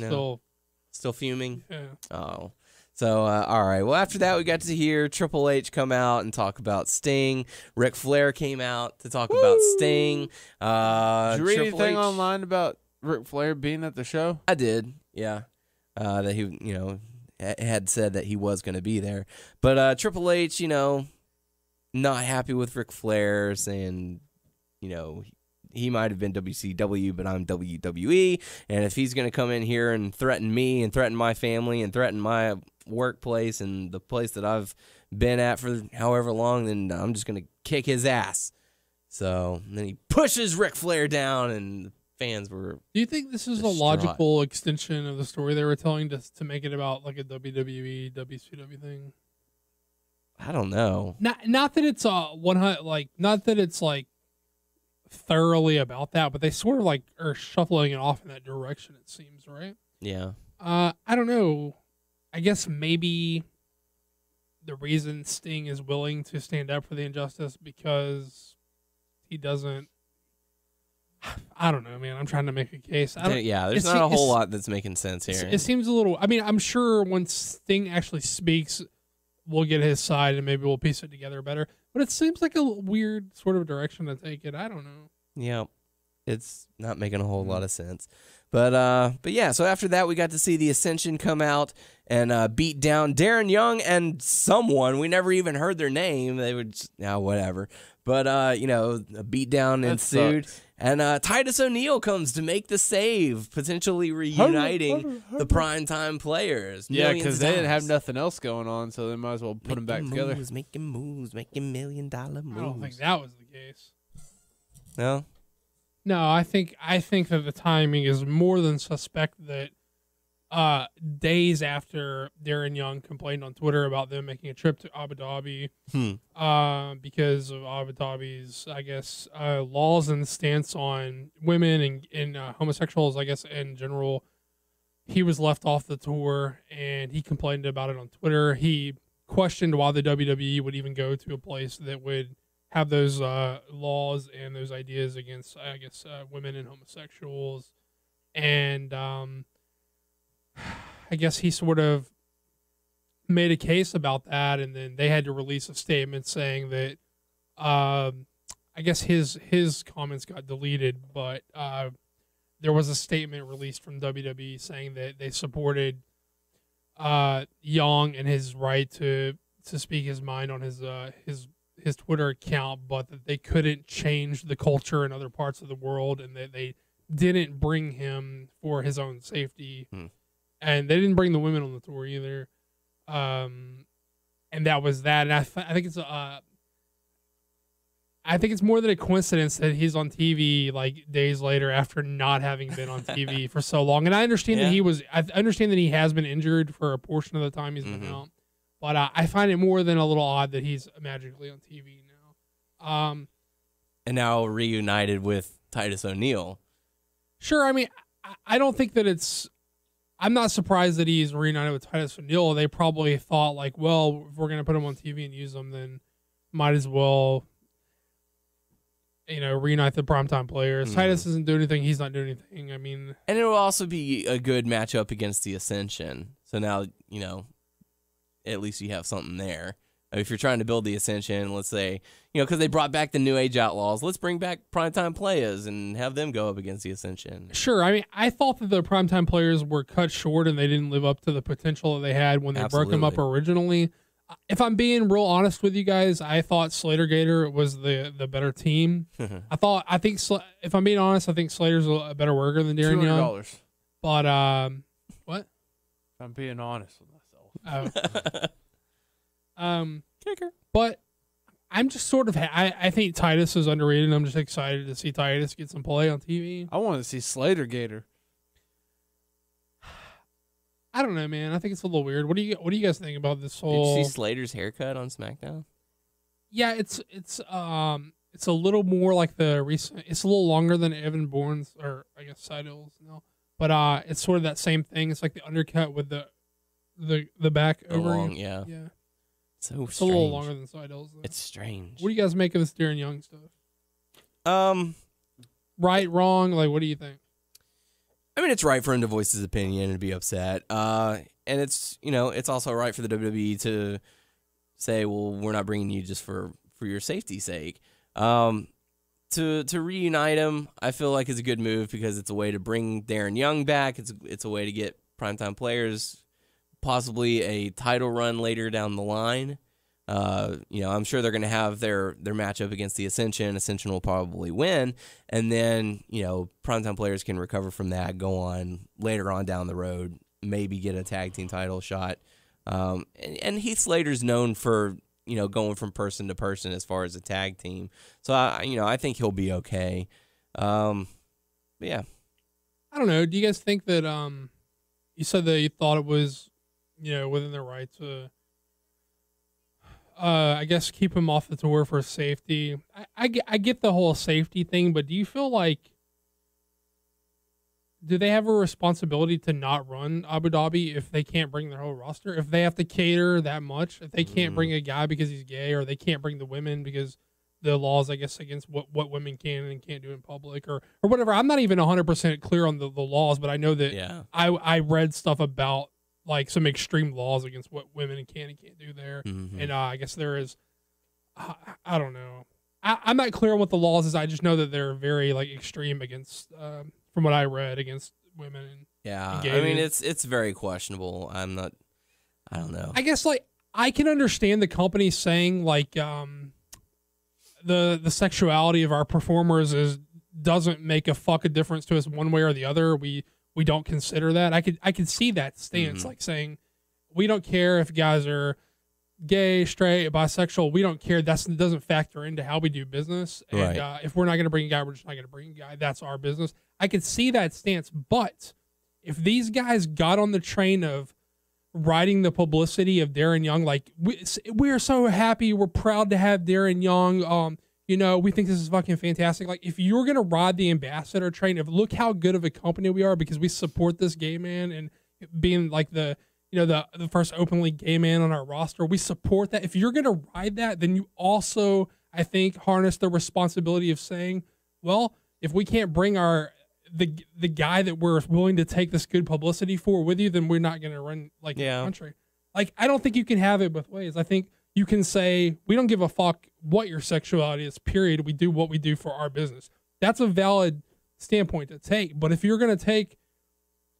still fuming. Yeah. Oh, so all right. Well, after that, we got to hear Triple H come out and talk about Sting. Ric Flair came out to talk about Sting. Did you read anything online about Ric Flair being at the show? I did. Yeah, that he had said that he was going to be there, but Triple H, not happy with Ric Flair, saying, he might have been WCW, but I'm WWE, and if he's going to come in here and threaten me and threaten my family and threaten my workplace and the place that I've been at for however long, then I'm just going to kick his ass. So then he pushes Ric Flair down, and the fans were Do you think this is distraught. a logical extension of the story they were telling to make it about like a WWE, WCW thing? I don't know. Not that it's not that it's like thoroughly about that, but they sort of like are shuffling it off in that direction. It seems, right? Yeah. I don't know. I guess maybe the reason Sting is willing to stand up for the injustice because he doesn't. I don't know, man. I'm trying to make a case. There's not a whole lot that's making sense here. It seems a little. I mean, I'm sure when Sting actually speaks, we'll get his side and maybe we'll piece it together better. But it seems like a weird sort of direction to take it. I don't know. Yeah, it's not making a whole lot of sense. But yeah, so after that, we got to see the Ascension come out and beat down Darren Young and someone. We never even heard their name. They would whatever. But, a beatdown ensued. And Titus O'Neil comes to make the save, potentially reuniting the primetime players. Yeah, because they didn't have nothing else going on, so they might as well put them back together. Making moves, making $1 million moves. I don't think that was the case. No? No, I think that the timing is more than suspect that days after Darren Young complained on Twitter about them making a trip to Abu Dhabi because of Abu Dhabi's, I guess, laws and stance on women and homosexuals, I guess, in general. He was left off the tour, and he complained about it on Twitter. He questioned why the WWE would even go to a place that would have those laws and those ideas against, I guess, women and homosexuals. And I guess he sort of made a case about that, and then they had to release a statement saying that I guess his comments got deleted, but there was a statement released from WWE saying that they supported Young and his right to speak his mind on his Twitter account, but that they couldn't change the culture in other parts of the world, and that they didn't bring him for his own safety. And they didn't bring the women on the tour either. And that was that. And I think it's more than a coincidence that he's on TV like days later after not having been on TV for so long. And I understand that I understand that he has been injured for a portion of the time he's been out. But I find it more than a little odd that he's magically on TV now. And now reunited with Titus O'Neil. Sure. I mean, I don't think that I'm not surprised that he's reunited with Titus O'Neil. They probably thought, like, well, if we're going to put him on TV and use him, then might as well, reunite the primetime players. Titus doesn't do anything. He's not doing anything. I mean... And it will also be a good matchup against the Ascension. So now, at least you have something there. If you're trying to build the Ascension, let's say, because they brought back the New Age Outlaws, let's bring back Primetime Players and have them go up against the Ascension. Sure. I mean, I thought that the Primetime Players were cut short and they didn't live up to the potential that they had when they broke them up originally. If I'm being real honest with you guys, I thought Slater Gator was the better team. If I'm being honest, I think Slater's a better worker than Darren Young. But, what? If I'm being honest with myself. Kicker. But I'm just sort of, I think Titus is underrated. I'm just excited to see Titus get some play on TV. I want to see Slater Gator. I don't know, man. I think it's a little weird. What do you guys think about this whole? Did you see Slater's haircut on SmackDown? Yeah, it's a little more like the recent. It's a little longer than Evan Bourne's, or I guess Seidel's now. But it's sort of that same thing. It's like the undercut with the back over. Long, yeah. It's strange. A little longer than Seidel's, though. It's strange. What do you guys make of this Darren Young stuff? Right, wrong? Like, what do you think? I mean, it's right for him to voice his opinion and be upset. And it's, it's also right for the WWE to say, well, we're not bringing you just for your safety's sake. To reunite him, I feel like is a good move because it's a way to bring Darren Young back. It's a way to get primetime players, possibly a title run later down the line. I'm sure they're going to have their matchup against the Ascension. Ascension will probably win, and then primetime players can recover from that, go on later on down the road, maybe get a tag team title shot. And Heath Slater's known for going from person to person as far as a tag team, so I think he'll be okay. Yeah, I don't know. Do you guys think that you said that you thought it was within their right to I guess keep him off the tour for safety? I get the whole safety thing, but do you feel like do they have a responsibility to not run Abu Dhabi if they can't bring their whole roster? If they have to cater that much, if they can't bring a guy because he's gay, or they can't bring the women because the laws, I guess, against what women can and can't do in public, or whatever. I'm not even 100% clear on the laws, but I know that I read stuff about like some extreme laws against what women can and can't do there. And I guess there is, I don't know. I'm not clear on what the laws is. I just know that they're very like extreme against, from what I read, against women. And I mean, it's very questionable. I don't know. I guess like I can understand the company saying like, the sexuality of our performers doesn't make a fuck a difference to us one way or the other. We don't consider that. I could see that stance, like saying we don't care if guys are gay, straight, bisexual. We don't care. That doesn't factor into how we do business. And if we're not going to bring a guy, we're just not going to bring a guy. That's our business. I could see that stance, but if these guys got on the train of riding the publicity of Darren Young, like we are so happy, we're proud to have Darren Young. We think this is fucking fantastic. Like, if you're gonna ride the ambassador train of look how good of a company we are because we support this gay man and being like the first openly gay man on our roster, we support that. If you're gonna ride that, then you also, I think, harness the responsibility of saying, well, if we can't bring the guy that we're willing to take this good publicity for with you, then we're not going to run the country. Like, I don't think you can have it both ways. I think you can say, we don't give a fuck what your sexuality is, period. We do what we do for our business. That's a valid standpoint to take. But if you're going to take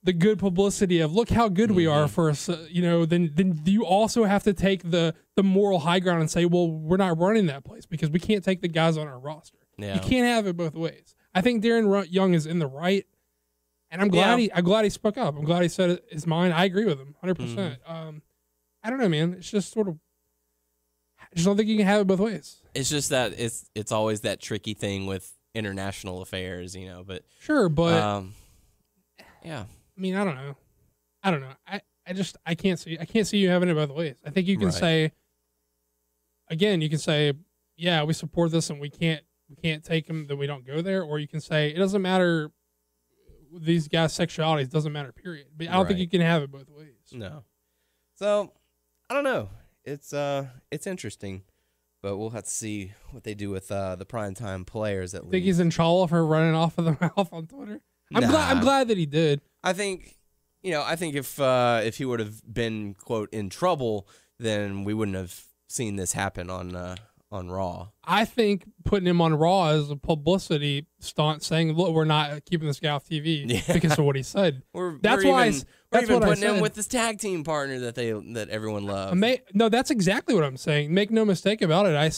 the good publicity of look how good we are for us, then you also have to take the moral high ground and say, well, we're not running that place because we can't take the guys on our roster. Yeah. You can't have it both ways. I think Darren Young is in the right, and I'm glad he spoke up. I'm glad he said his mind. I agree with him 100%. I don't know, man. It's just sort of, I just don't think you can have it both ways. It's just that it's always that tricky thing with international affairs, But sure, but yeah. I mean, I don't know. I can't see you having it both ways. I think you can say, again, yeah, we support this and we can't take them, then we don't go there. Or you can say, it doesn't matter, these guys' sexualities doesn't matter, period. But I don't think you can have it both ways. No. So, I don't know. It's interesting, but we'll have to see what they do with the primetime players at least. Think he's in trouble for running off of the mouth on Twitter? I'm glad that he did. I think if he would have been, quote, in trouble, then we wouldn't have seen this happen on Raw. I think putting him on Raw is a publicity stunt, saying, "Look, we're not keeping this guy off TV because of what he said." That's why we're even putting him with this tag team partner that everyone loves. No, that's exactly what I'm saying. Make no mistake about it. I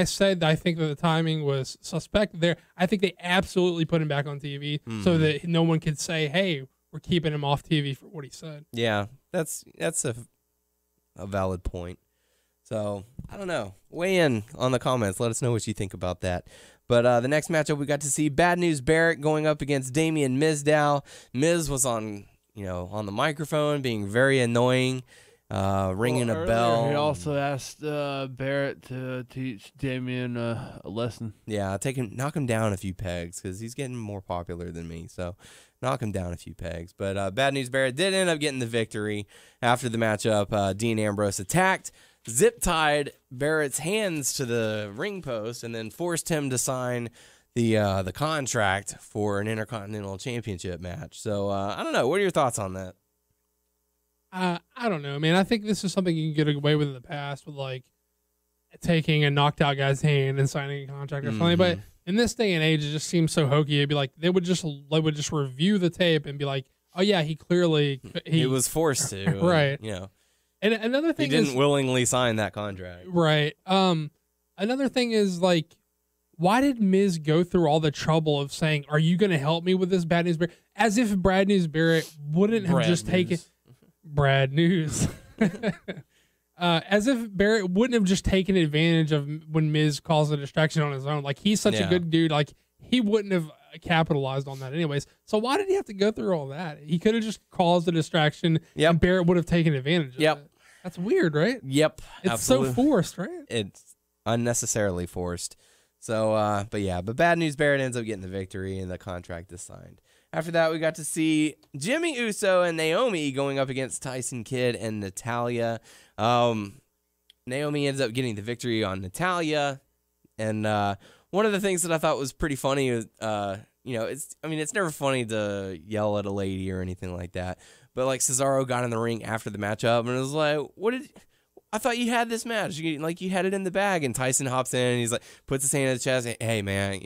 said I think that the timing was suspect there. I think they absolutely put him back on TV so that no one could say, "Hey, we're keeping him off TV for what he said." Yeah, that's a valid point. So, I don't know. Weigh in on the comments. Let us know what you think about that. But the next matchup, we got to see Bad News Barrett going up against Damian Mizdow. Miz was on the microphone, being very annoying, ringing a bell. He also asked Barrett to teach Damian a lesson. Yeah, knock him down a few pegs because he's getting more popular than me. So, knock him down a few pegs. But Bad News Barrett did end up getting the victory. After the matchup, Dean Ambrose attacked, zip-tied Barrett's hands to the ring post, and then forced him to sign the contract for an Intercontinental Championship match. So, I don't know. What are your thoughts on that? I don't know, man. I think this is something you can get away with in the past with, like, taking a knocked-out guy's hand and signing a contract or something. But in this day and age, it just seems so hokey. It'd be like they would just review the tape and be like, oh, yeah, he was forced to. Right. And another thing he didn't willingly sign that contract. Right. Another thing is, like, why did Miz go through all the trouble of saying, are you going to help me with this Bad News Barrett? As if Brad News Barrett wouldn't have just taken Brad News. As if Barrett wouldn't have just taken advantage of when Miz calls a distraction on his own. Like, he's such a good dude. Like, he wouldn't have capitalized on that anyways. So why did he have to go through all that? He could have just caused a distraction and Barrett would have taken advantage of it. That's weird, right? Yep. It's absolutely so forced, right? It's unnecessarily forced. So, but Bad News Barrett ends up getting the victory and the contract is signed. After that, we got to see Jimmy Uso and Naomi going up against Tyson Kidd and Natalya. Naomi ends up getting the victory on Natalya. And one of the things that I thought was pretty funny is, it's never funny to yell at a lady or anything like that. But, like, Cesaro got in the ring after the matchup and it was like, I thought you had this match. You had it in the bag. And Tyson hops in and he's like, puts his hand in his chest. Hey, man,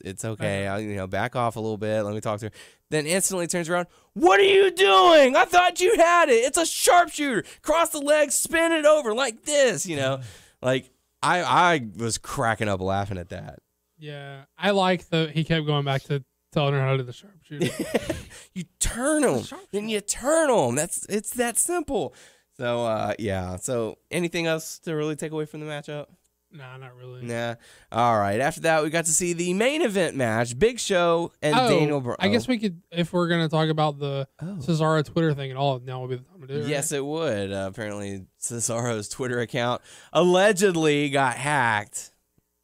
it's okay. I'll, back off a little bit. Let me talk to her. Then instantly turns around. What are you doing? I thought you had it. It's a sharpshooter. Cross the legs, spin it over like this, Like, I was cracking up laughing at that. Yeah. I like he kept going back to telling her how to do the sharpshooter. You turn them. Then you turn them. It's that simple. So, So anything else to really take away from the matchup? Nah, not really. Nah. All right. After that, we got to see the main event match: Big Show and Daniel Bryan. I guess we could, if we're gonna talk about the Cesaro Twitter thing at all. Now would be the time to do it. Yes, right? it would. Apparently, Cesaro's Twitter account allegedly got hacked,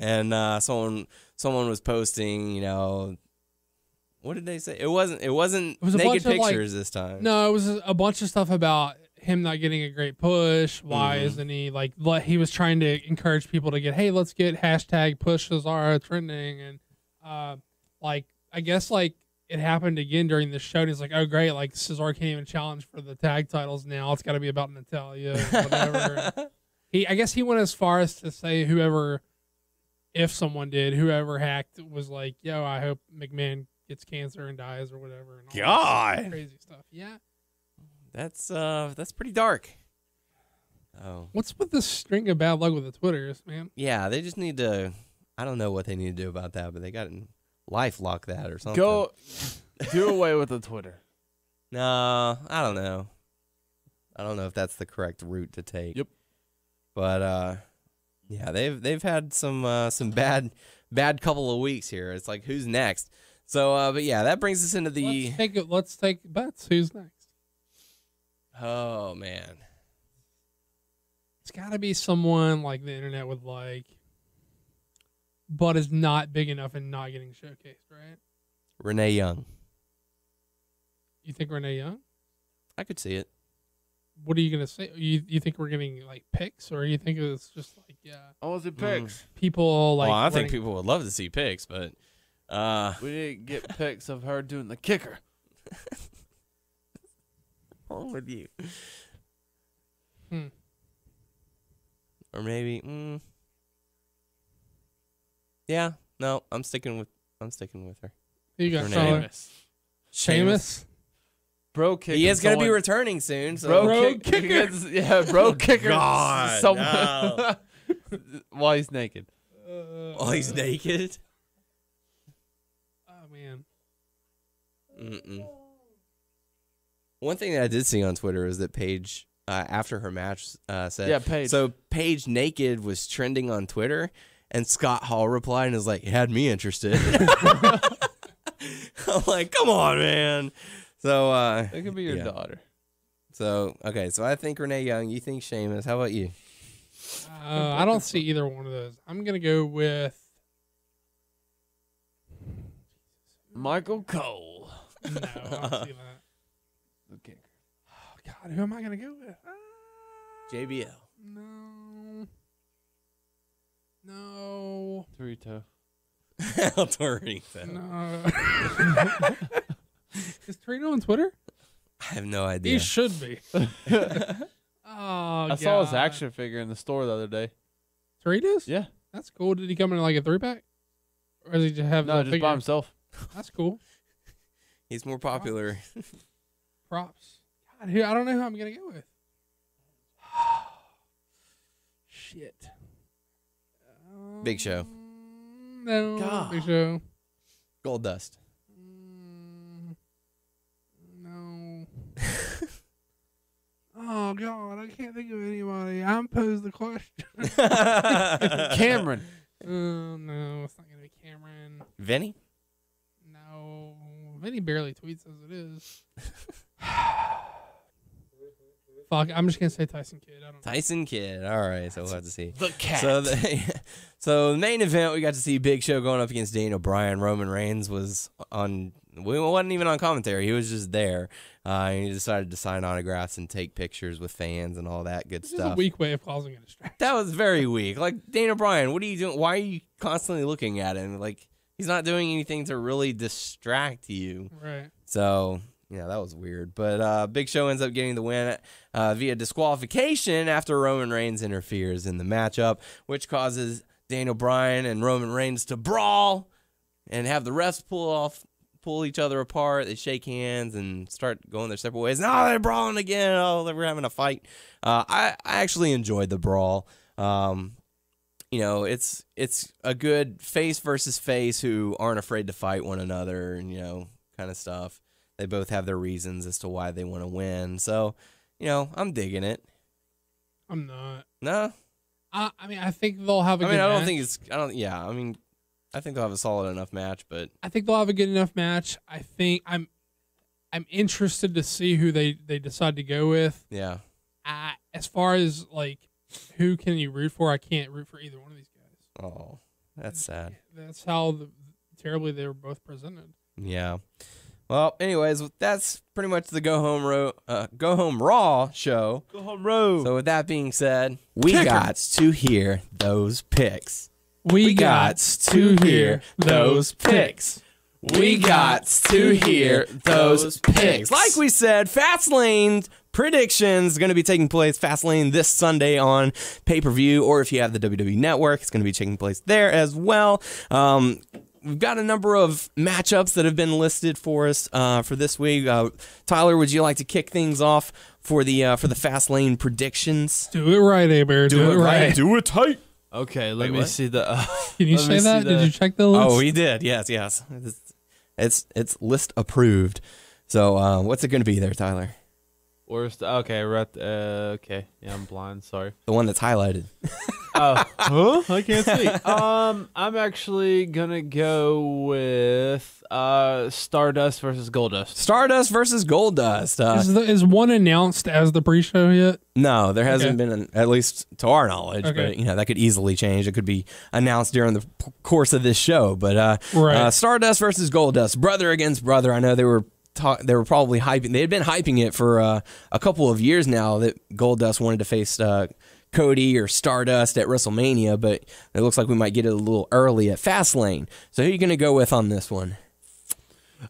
and someone was posting, what did they say? It wasn't naked pictures this time. No, it was a bunch of stuff about him not getting a great push. Why isn't he he was trying to encourage people to get, hey, let's get hashtag push Cesaro trending, and I guess it happened again during the show. And he's like, oh great, Cesaro can't even challenge for the tag titles now. It's got to be about Natalya, and whatever. I guess he went as far as to say whoever hacked was like, yo, I hope McMahon gets cancer and dies or whatever. And all God, crazy stuff. Yeah. That's pretty dark. Oh, what's with this string of bad luck with the Twitters, man? Yeah, they just need to. I don't know what they need to do about that, but they got to life lock that or something. Go do away with the Twitter. No, I don't know. I don't know if that's the correct route to take. Yep. But yeah, they've had some bad couple of weeks here. It's like, who's next? So, but yeah, that brings us into the. Let's take bets. Who's next? Oh man, it's got to be someone like the internet would like, but is not big enough and not getting showcased, right? Renee Young. You think Renee Young? I could see it. What are you gonna say? You think we're getting picks, or you think it's just I want to see picks. People Well, I think people would love to see picks, but we didn't get pics of her doing the kicker. What's wrong with you? Or maybe, yeah, no, I'm sticking with her. You got Sheamus. Bro kicker. He is going to be returning soon. So. Bro kicker. Bro kicker. God, no. While he's naked. While he's naked? Oh, man. One thing that I did see on Twitter is that Paige, after her match, said, yeah, Paige. So Paige naked was trending on Twitter, and Scott Hall replied and was like, it had me interested. I'm like, come on, man. So it could be your daughter. So okay, so I think Renee Young. You think Sheamus? How about you? I don't see either one of those. I'm gonna go with Michael Cole. No, I don't see that. Okay. Oh God, who am I gonna go with? JBL. No. Torito. Torito. No. Is Torito on Twitter? I have no idea. He should be. I saw his action figure in the store the other day. Doritos? Yeah. That's cool. Did he come in like a 3-pack? Or does he just have no, just by himself. That's cool. He's more popular. Props. God, I don't know who I'm going to go with. Shit. Big Show. No. God. Big Show. Gold Dust. No. Oh, God. I can't think of anybody. I'm posed the question. Cameron. No, it's not going to be Cameron. Vinny? No. Vinny barely tweets as it is. Fuck, I'm just going to say Tyson Kidd. I don't know. Tyson Kidd. All right, so we'll have to see. The cat. So the main event, we got to see Big Show going up against Daniel Bryan. Roman Reigns was on. We wasn't even on commentary. He was just there. He decided to sign autographs and take pictures with fans and all that good stuff. It's a weak way of causing a distraction. That was very weak. Like, Daniel Bryan, what are you doing? Why are you constantly looking at him? Like, he's not doing anything to really distract you. Right. So, yeah, that was weird. But Big Show ends up getting the win via disqualification after Roman Reigns interferes in the matchup, which causes Daniel Bryan and Roman Reigns to brawl and have the refs pull each other apart. They shake hands and start going their separate ways. No, they're brawling again. Oh, they were having a fight. I actually enjoyed the brawl. It's a good face versus face who aren't afraid to fight one another and, kind of stuff. They both have their reasons as to why they want to win. So, I'm digging it. I'm not. No? I mean, I think they'll have a good I match. don't think it's. I don't. Yeah. I mean, I think they'll have a solid enough match, but I think they'll have a good enough match. I think I'm interested to see who they decide to go with. yeah. As far as like who can you root for, I can't root for either one of these guys. Oh, that's sad. That's how terribly they were both presented. Yeah. Well, anyways, that's pretty much the Go Home Raw show. Go home road. So with that being said, we got to hear those picks. We got to hear those picks. We got to hear those picks. Like we said, Fastlane predictions going to be taking place Fastlane this Sunday on pay-per-view, or if you have the WWE Network, it's going to be taking place there as well. We've got a number of matchups that have been listed for us for this week. Tyler, would you like to kick things off for the Fastlane predictions? Do it right, Aber. Do it right. Do it tight. Okay, let me see the. Can you say that? Did you check the list? Oh, he did. Yes. It's list approved. So what's it going to be there, Tyler? Worst. Okay, okay. Yeah, I'm blind. Sorry. The one that's highlighted. Huh? I can't see. I'm actually gonna go with Stardust versus Goldust. Stardust versus Goldust. Is one announced as the pre-show yet? No, there hasn't been, at least to our knowledge. Okay. But that could easily change. It could be announced during the course of this show. But Right. Stardust versus Goldust, brother against brother. I know they were probably hyping. They had been hyping it for a couple of years now that Goldust wanted to face Cody or Stardust at WrestleMania, but it looks like we might get it a little early at Fastlane. So who are you going to go with on this one?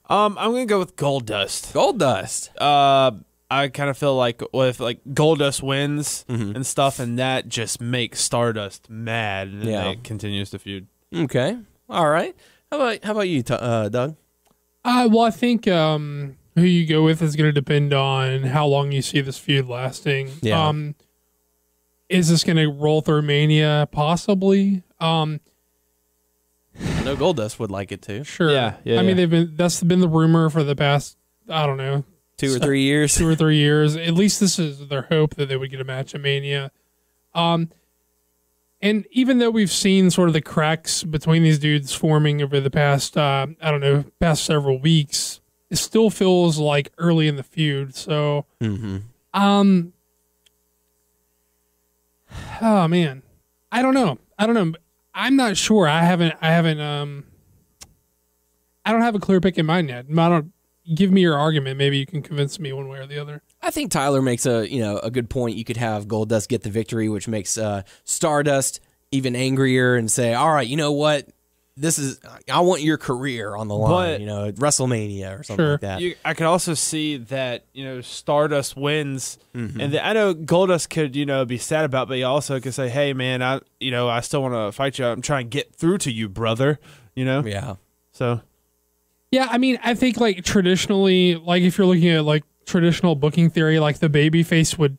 I'm gonna go with Goldust. Goldust. I kind of feel like if Goldust wins and stuff, and that just makes Stardust mad, and then it continues the feud. Okay. All right. How about you, Doug? Well, I think who you go with is going to depend on how long you see this feud lasting. Yeah. Is this going to roll through Mania? Possibly. I know Goldust would like it too. Sure. Yeah. I mean, that's been the rumor for the past, I don't know, 2 or 3 years. 2 or 3 years. At least this is their hope that they would get a match at Mania. And even though we've seen sort of the cracks between these dudes forming over the past, past several weeks, it still feels like early in the feud. So, oh man, I don't know. I'm not sure. I don't have a clear pick in mind yet. Give me your argument. Maybe you can convince me one way or the other. I think Tyler makes a good point. You could have Goldust get the victory, which makes Stardust even angrier and say, all right, you know what? I want your career on the line, at WrestleMania or something like that. I could also see that, Stardust wins, and I know Goldust could, be sad about it, but he also could say, hey, man, I still want to fight you. I'm trying to get through to you, brother, Yeah. So. Yeah, I mean, I think, traditionally, if you're looking at, traditional booking theory, the babyface would,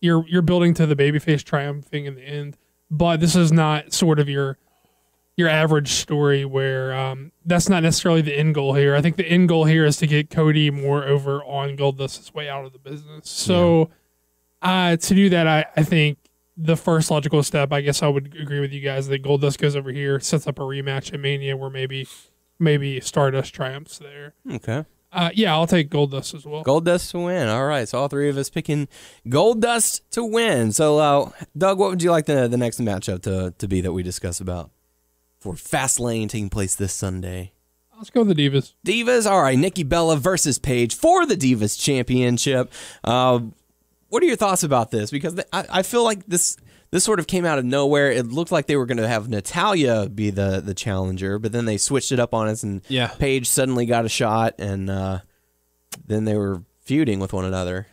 you're building to the babyface triumphing in the end, but this is not sort of your average story where that's not necessarily the end goal here. I think the end goal here is to get Cody more over on Goldust's way out of the business. So to do that, I think the first logical step, I guess I would agree with you guys, that Goldust goes over here, sets up a rematch at Mania where maybe Stardust triumphs there. Okay. I'll take Goldust as well. Goldust to win. All right. So all three of us picking Goldust to win. So, Doug, what would you like the next matchup to be that we discuss about for Fastlane taking place this Sunday? Let's go with the Divas. Divas. All right. Nikki Bella versus Paige for the Divas Championship. What are your thoughts about this? Because I feel like this sort of came out of nowhere. It looked like they were going to have Natalya be the challenger, but then they switched it up on us, and Paige suddenly got a shot, and then they were feuding with one another.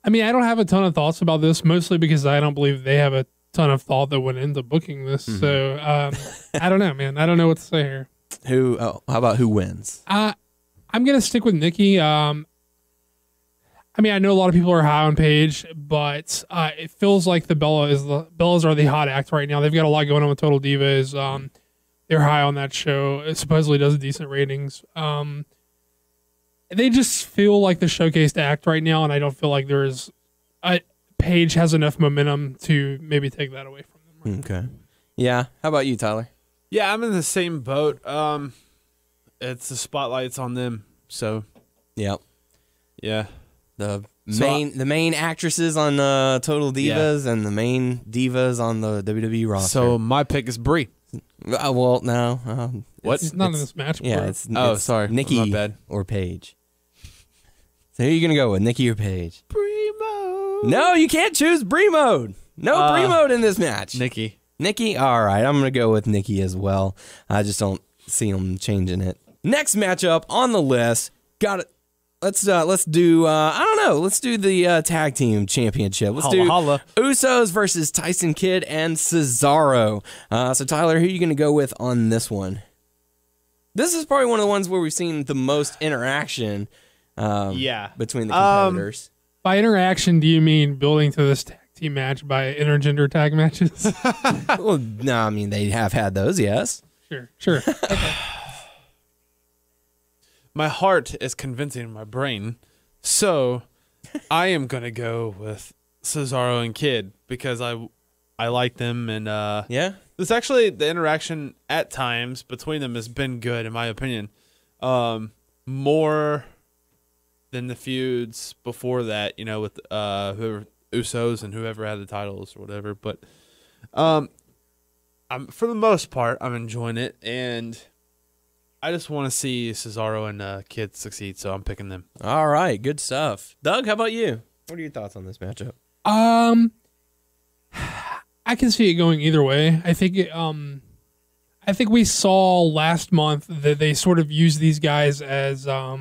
I mean, I don't have a ton of thoughts about this, mostly because I don't believe they have a ton of thought that went into booking this. So I don't know, man. I don't know what to say here. How about who wins? I'm going to stick with Nikki. I mean, I know a lot of people are high on Paige, but it feels like the Bellas are the hot act right now. They've got a lot going on with Total Divas. They're high on that show. It supposedly does decent ratings. They just feel like the showcased act right now, and I don't feel like there is Paige has enough momentum to maybe take that away from them. Okay. Yeah. How about you, Tyler? Yeah, I'm in the same boat. It's the spotlight's on them. So, Yep. yeah. The main actresses on Total Divas and the main divas on the WWE roster. So my pick is Brie. Well, no. What? It's not in this match. Yeah, bro. it's sorry. Nikki My bad. or Paige. So who are you going to go with, Nikki or Paige? Brie mode. No, you can't choose Brie mode. No Brie mode in this match. Nikki. Nikki? All right, I'm going to go with Nikki as well. I just don't see them changing it. Next matchup on the list. Got it. Let's do I don't know. Let's do the tag team championship. Let's do Usos versus Tyson Kidd and Cesaro. So Tyler, who are you going to go with on this one? This is probably one of the ones where we've seen the most interaction. Between the competitors. By interaction, do you mean building to this tag team match by intergender tag matches? Well, no, I mean they have had those. Yes. Sure. Okay. My heart is convincing my brain, so I am gonna go with Cesaro and Kidd because I like them and yeah. This actually the interaction at times between them has been good in my opinion, more than the feuds before that. With whoever Usos and whoever had the titles or whatever. But I'm for the most part I'm enjoying it and. I just want to see Cesaro and Kidd succeed, so I'm picking them. All right, good stuff. Doug, how about you? What are your thoughts on this matchup? I can see it going either way. I think we saw last month that they sort of used these guys as at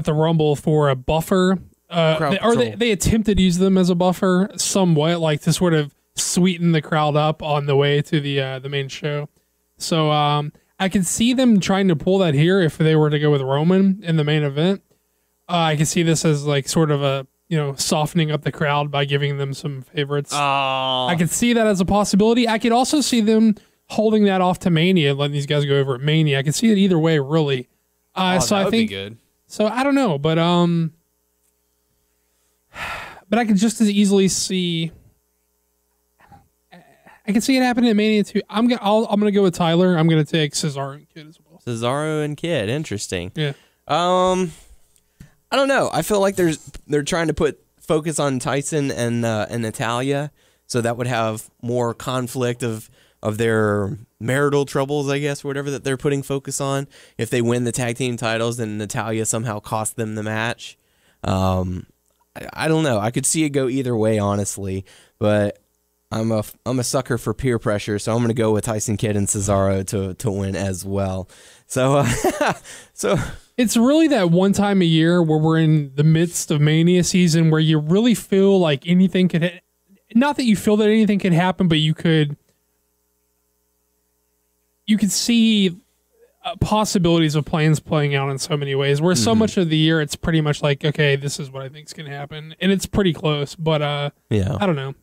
the Rumble for a buffer. They attempted to use them as a buffer somewhat, like to sort of sweeten the crowd up on the way to the main show. So I can see them trying to pull that here if they were to go with Roman in the main event. I can see this as like sort of a, softening up the crowd by giving them some favorites. I could see that as a possibility. I could also see them holding that off to Mania, letting these guys go over at Mania. I can see it either way, really. So I think be good. So I don't know, but I could just as easily see. I can see it happening at Mania too. I'm gonna go with Tyler. I'm gonna take Cesaro and Kidd as well. Cesaro and Kidd, interesting. Yeah. I don't know. I feel like they're trying to put focus on Tyson and Natalya, so that would have more conflict of their marital troubles, I guess, or whatever that they're putting focus on. If they win the tag team titles, then Natalya somehow cost them the match. I don't know. I could see it go either way, honestly, but. I'm a sucker for peer pressure, so I'm going to go with Tyson Kidd and Cesaro to win as well. So it's really that one time a year where we're in the midst of Mania season where you really feel like anything could not that you feel that anything could happen, but you could see possibilities of plans playing out in so many ways. Where so much of the year it's pretty much like, okay, this is what I think is going to happen, and it's pretty close. But I don't know.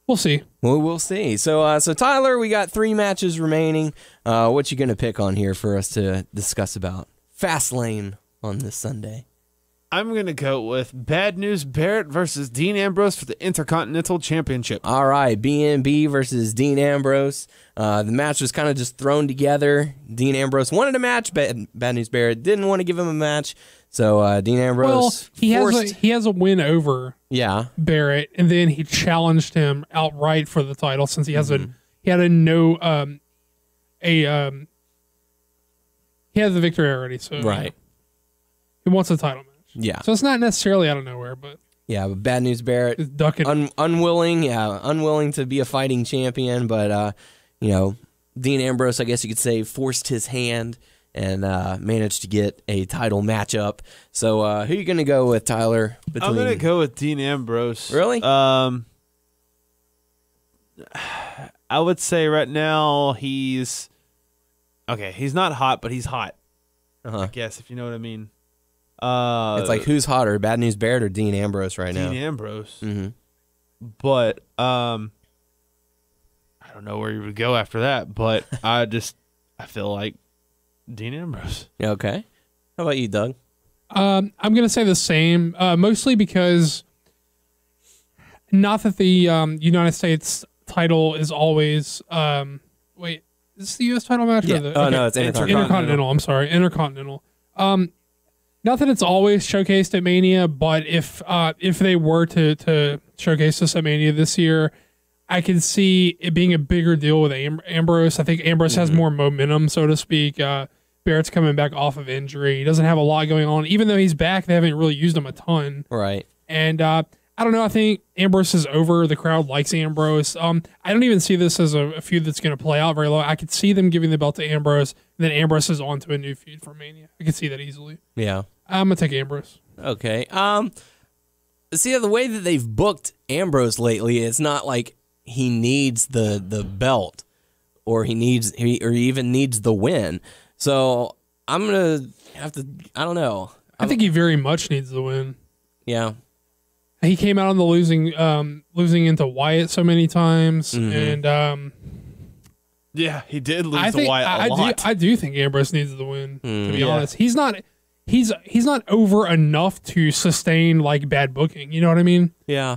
We'll see. Well, we'll see. So Tyler, we got 3 matches remaining. What you going to pick on here for us to discuss about Fastlane on this Sunday? I'm going to go with Bad News Barrett versus Dean Ambrose for the Intercontinental Championship. All right, BNB versus Dean Ambrose. The match was kind of just thrown together. Dean Ambrose wanted a match. Bad News Barrett didn't want to give him a match. So Dean Ambrose he has a win over Barrett, and then he challenged him outright for the title since he has he had the victory already. So he wants a title match. Yeah. So it's not necessarily out of nowhere, but but Bad News Barrett ducking unwilling to be a fighting champion, but Dean Ambrose, I guess you could say, forced his hand and managed to get a title matchup. So who are you going to go with, Tyler? I'm going to go with Dean Ambrose. Really? I would say right now he's not hot, but he's hot. I guess, if you know what I mean. It's like, who's hotter, Bad News Barrett or Dean Ambrose right now? Dean Ambrose. But I don't know where you would go after that, but I feel like Dean Ambrose. Okay. How about you, Doug? I'm going to say the same, mostly because not that the United States title is always wait, is this the U.S. title match? Yeah. Or the, No, it's Intercontinental. I'm sorry, Intercontinental. Not that it's always showcased at Mania, but if they were to showcase this at Mania this year, I could see it being a bigger deal with Ambrose. I think Ambrose has more momentum, so to speak. Barrett's coming back off of injury. He doesn't have a lot going on. Even though he's back, they haven't really used him a ton. Right. And I don't know. I think Ambrose is over. The crowd likes Ambrose. I don't even see this as a feud that's going to play out very long. I could see them giving the belt to Ambrose, and then Ambrose is on to a new feud for Mania. I could see that easily. Yeah. I'm going to take Ambrose. Okay. See, the way that they've booked Ambrose lately, it's not like he needs the belt or he even needs the win. So I'm gonna have to. I don't know. I think he very much needs the win. Yeah. He came out on the losing into Wyatt so many times, and yeah, he did lose to Wyatt a lot. I do think Ambrose needs the win. To be honest, he's not over enough to sustain like bad booking. You know what I mean? Yeah.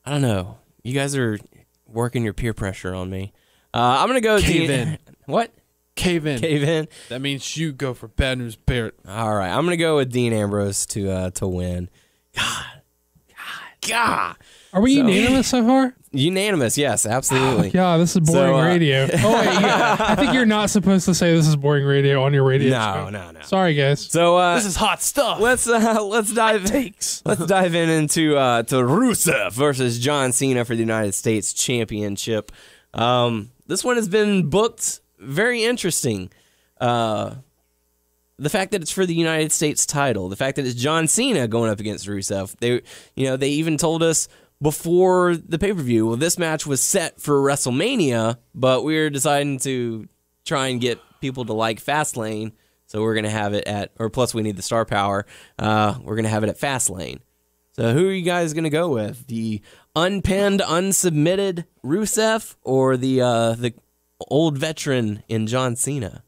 I don't know. You guys are working your peer pressure on me. I'm gonna go Cave in. What? Cave in. Cave in. That means you go for Bad News Barrett. All right, I'm gonna go with Dean Ambrose to win. God. Are we unanimous so far? Unanimous, yes, absolutely. Yeah, this is boring radio. Oh wait, yeah. I think you're not supposed to say this is boring radio on your radio show. No. Sorry, guys. So this is hot stuff. Let's dive in into Rusev versus John Cena for the United States Championship. This one has been booked very interesting. The fact that it's for the United States title, the fact that it's John Cena going up against Rusev. They even told us before the pay-per-view, well, this match was set for WrestleMania, but we're deciding to try and get people to like Fastlane, so we're going to have it plus we need the star power, we're going to have it at Fastlane. So who are you guys going to go with? The unpinned, unsubmitted Rusev or the old veteran in John Cena?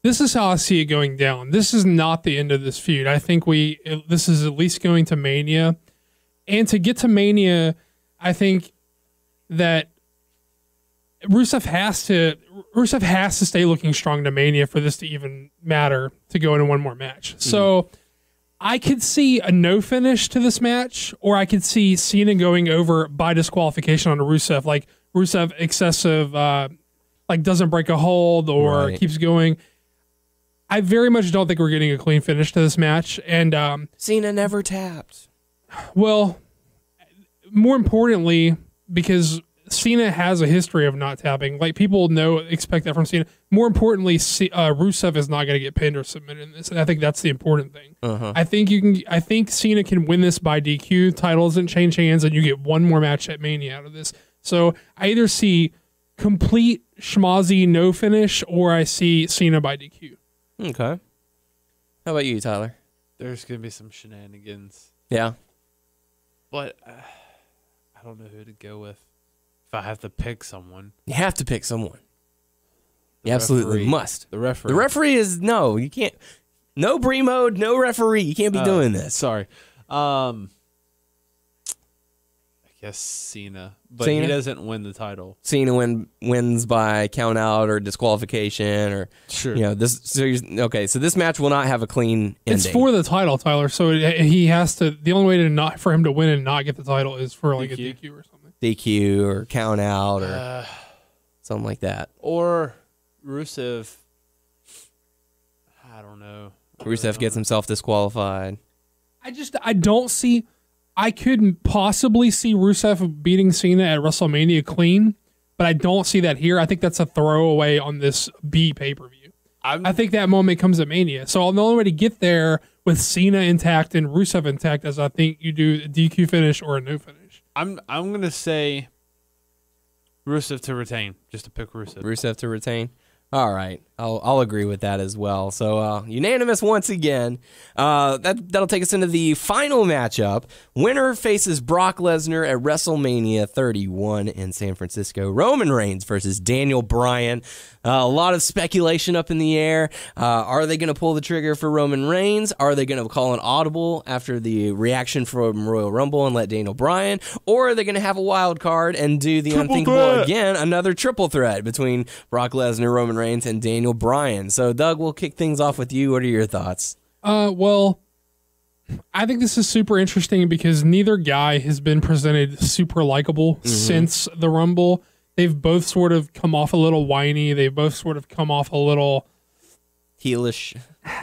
This is how I see it going down. This is not the end of this feud. I think this is at least going to Mania. And to get to Mania, I think that Rusev has to stay looking strong to Mania for this to even matter to go into one more match. So I could see a no finish to this match, or I could see Cena going over by disqualification on Rusev, like Rusev excessive, like doesn't break a hold or keeps going. I very much don't think we're getting a clean finish to this match. And Cena never tapped. Well, more importantly, because Cena has a history of not tapping. Like, people expect that from Cena. More importantly, Rusev is not going to get pinned or submitted in this, and I think that's the important thing. I think Cena can win this by DQ. Title doesn't change hands, and you get one more match at Mania out of this. So I either see complete schmozzy no finish, or I see Cena by DQ. Okay. How about you, Tyler? There's going to be some shenanigans. Yeah. But I don't know who to go with. If I have to pick someone. You have to pick someone. You absolutely must. The referee. The referee is, no, you can't. No Bree mode, no referee. You can't be doing this. Sorry. I guess Cena. But Cena? he doesn't win the title. Cena wins by count out or disqualification or sure. So this match will not have a clean ending. It's for the title, Tyler. So he has to. The only way for him to win and not get the title is for like DQ? a DQ or something. DQ or count out or something like that. Or Rusev. I don't know. Rusev gets himself disqualified. I don't see. I could possibly see Rusev beating Cena at WrestleMania clean, but I don't see that here. I think that's a throwaway on this B pay-per-view. I think that moment comes at Mania. So the only way to get there with Cena intact and Rusev intact is I think you do a DQ finish or a no finish. I'm going to say Rusev to retain, just to pick Rusev. Rusev to retain? All right. I'll agree with that as well. So unanimous once again. That'll take us into the final matchup. Winner faces Brock Lesnar at WrestleMania 31 in San Francisco. Roman Reigns versus Daniel Bryan. A lot of speculation up in the air. Are they going to pull the trigger for Roman Reigns? Are they going to call an audible after the reaction from Royal Rumble and let Daniel Bryan? Or are they going to have a wild card and do the unthinkable again, another triple threat between Brock Lesnar, Roman Reigns, and Daniel Bryan? So, Doug, we'll kick things off with you. What are your thoughts? Well, I think this is super interesting because neither guy has been presented super likable since the Rumble. They've both sort of come off a little whiny. They've both sort of come off a little heelish.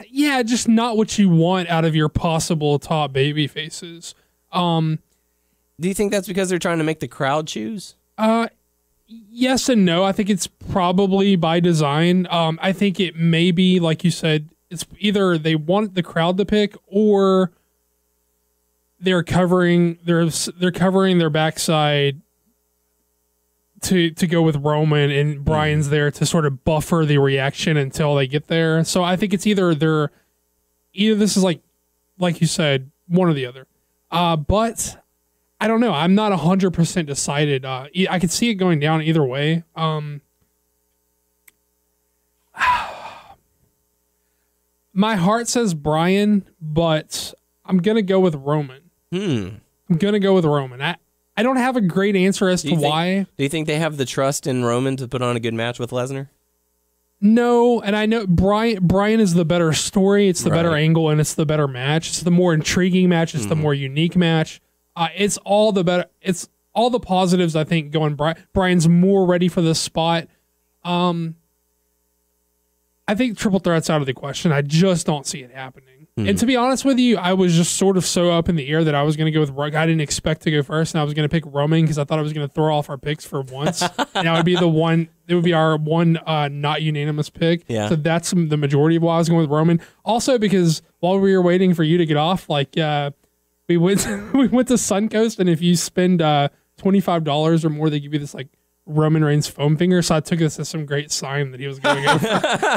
Yeah, just not what you want out of your possible top baby faces. Do you think that's because they're trying to make the crowd choose? Yes and no. I think it's probably by design. I think it may be, like you said, it's either they want the crowd to pick or they're covering their backside to go with Roman, and Bryan's there to sort of buffer the reaction until they get there. So I think it's either this is like you said, one or the other. But I don't know. I'm not 100% decided. I could see it going down either way. My heart says Bryan, but I'm going to go with Roman. I'm going to go with Roman. I don't have a great answer as to why. Do you think they have the trust in Roman to put on a good match with Lesnar? No, and I know Bryan is the better story. It's the better angle, and it's the better match. It's the more intriguing match. It's the more unique match. It's all the better. It's all the positives, I think, going. Bryan's more ready for this spot. I think triple threat's out of the question. I just don't see it happening. And to be honest with you, I was just sort of so up in the air that I was going to go with Rock. I didn't expect to go first, and I was going to pick Roman because I thought I was going to throw off our picks for once. And that would be the one. It would be our one not unanimous pick. Yeah. So that's the majority of why I was going with Roman. Also, because while we were waiting for you to get off, we went to Suncoast, and if you spend $25 or more, they give you this Roman Reigns foam finger. So I took this as some great sign that he was going to go.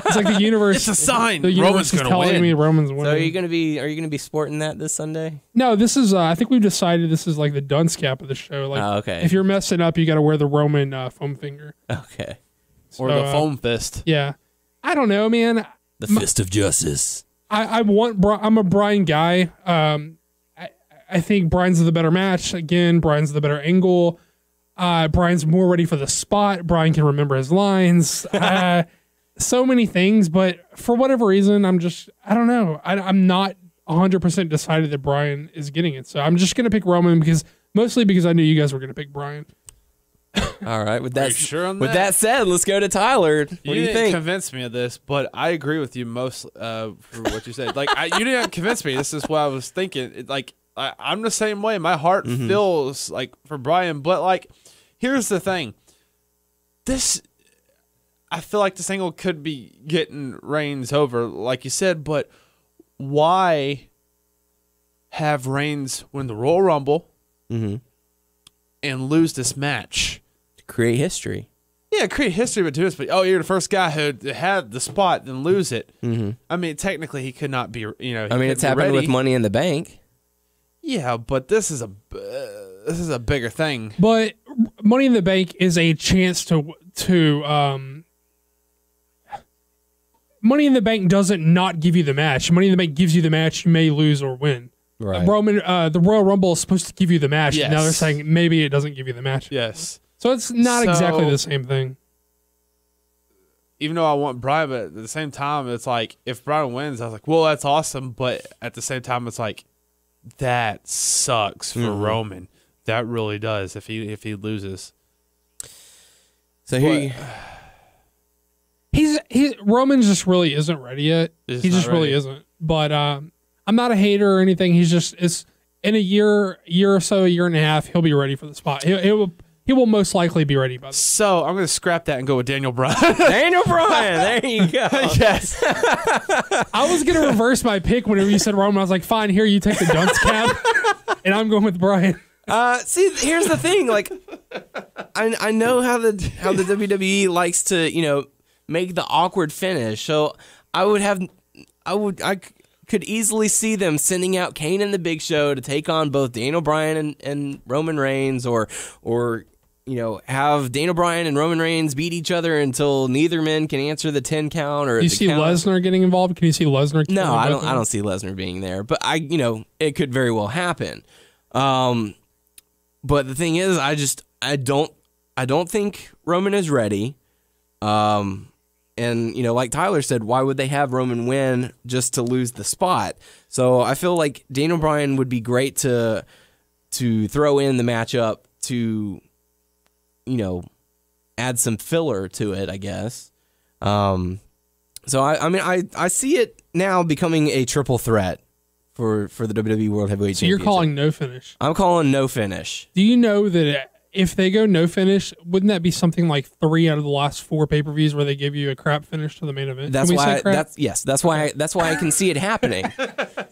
It's like the universe. It's a sign. The universe is telling me Roman's winning. So are you going to be sporting that this Sunday? No, this is. I think we've decided this is like the dunce cap of the show. Okay. If you're messing up, you got to wear the Roman foam finger. Okay. Or the foam fist. Yeah. I don't know, man. The fist of justice. I'm a Bryan guy. I think Bryan's the better match. Again, Bryan's the better angle. Bryan's more ready for the spot. Bryan can remember his lines. So many things, but for whatever reason, I don't know. I'm not 100% decided that Bryan is getting it. So I'm just going to pick Roman mostly because I knew you guys were going to pick Bryan. All right. With that said, let's go to Tyler. What do you think? Didn't convince me of this, but I agree with you most for what you said. You didn't convince me. This is what I was thinking. I'm the same way. My heart feels for Bryan, but here's the thing. I feel like this angle could be getting Reigns over, like you said, but why have Reigns win the Royal Rumble and lose this match? To create history. Yeah, create history, but do this. But you're the first guy who had the spot, then lose it. I mean, technically, he could not be. It's happened with Money in the Bank. Yeah, but this is a bigger thing. But Money in the Bank is a chance to Money in the Bank doesn't not give you the match. Money in the Bank gives you the match. You may lose or win. Right. The Royal Rumble is supposed to give you the match. Yes. Now they're saying maybe it doesn't give you the match. Yes. So it's not exactly the same thing. Even though I want Bryan, but at the same time, it's if Bryan wins, I was well, that's awesome. But at the same time, it's that sucks for Roman. That really does if he loses. So Roman just really isn't ready yet. He just really isn't. But I'm not a hater or anything. It's in a year or so, a year and a half, he'll be ready for the spot. He will most likely be ready by then. So I'm going to scrap that and go with Daniel Bryan. Daniel Bryan, there you go. Yes. I was going to reverse my pick whenever you said Roman. I was like, fine, here, you take the dunce cap, and I'm going with Bryan. See, here's the thing. I know how the WWE likes to, make the awkward finish. So I could easily see them sending out Kane and the Big Show to take on both Daniel Bryan and Roman Reigns, or have Daniel Bryan and Roman Reigns beat each other until neither man can answer the 10 count. Or you see Lesnar getting involved? Can you see Lesnar? No, I don't see Lesnar being there, but it could very well happen. But the thing is, I don't think Roman is ready. And, like Tyler said, why would they have Roman win just to lose the spot? So I feel like Daniel Bryan would be great to throw in the matchup to, add some filler to it, I guess. So I see it now becoming a triple threat for the WWE World Heavyweight Championship. So you're calling no finish? I'm calling no finish. Do you know that if they go no finish, wouldn't that be something like 3 out of the last 4 pay-per-views where they give you a crap finish to the main event? That's why. That's why I can see it happening.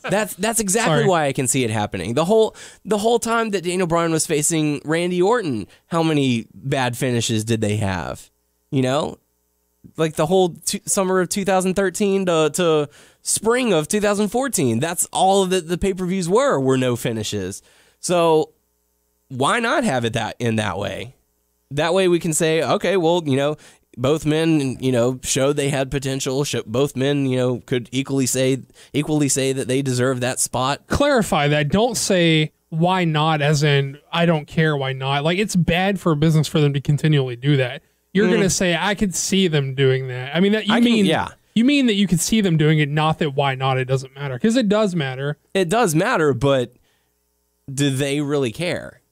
That's exactly why I can see it happening. The whole time that Daniel Bryan was facing Randy Orton, how many bad finishes did they have? Like the whole summer of 2013 to spring of 2014. That's all that the pay-per-views were no finishes. So why not have it that way? That way we can say, okay, well, both men, showed they had potential. Both men, could equally say that they deserve that spot. Clarify that. Don't say why not, as in I don't care why not. Like, it's bad for business for them to continually do that. You're gonna say I could see them doing that. I mean, you mean that you could see them doing it, not that why not? It doesn't matter, because it does matter. It does matter, but do they really care?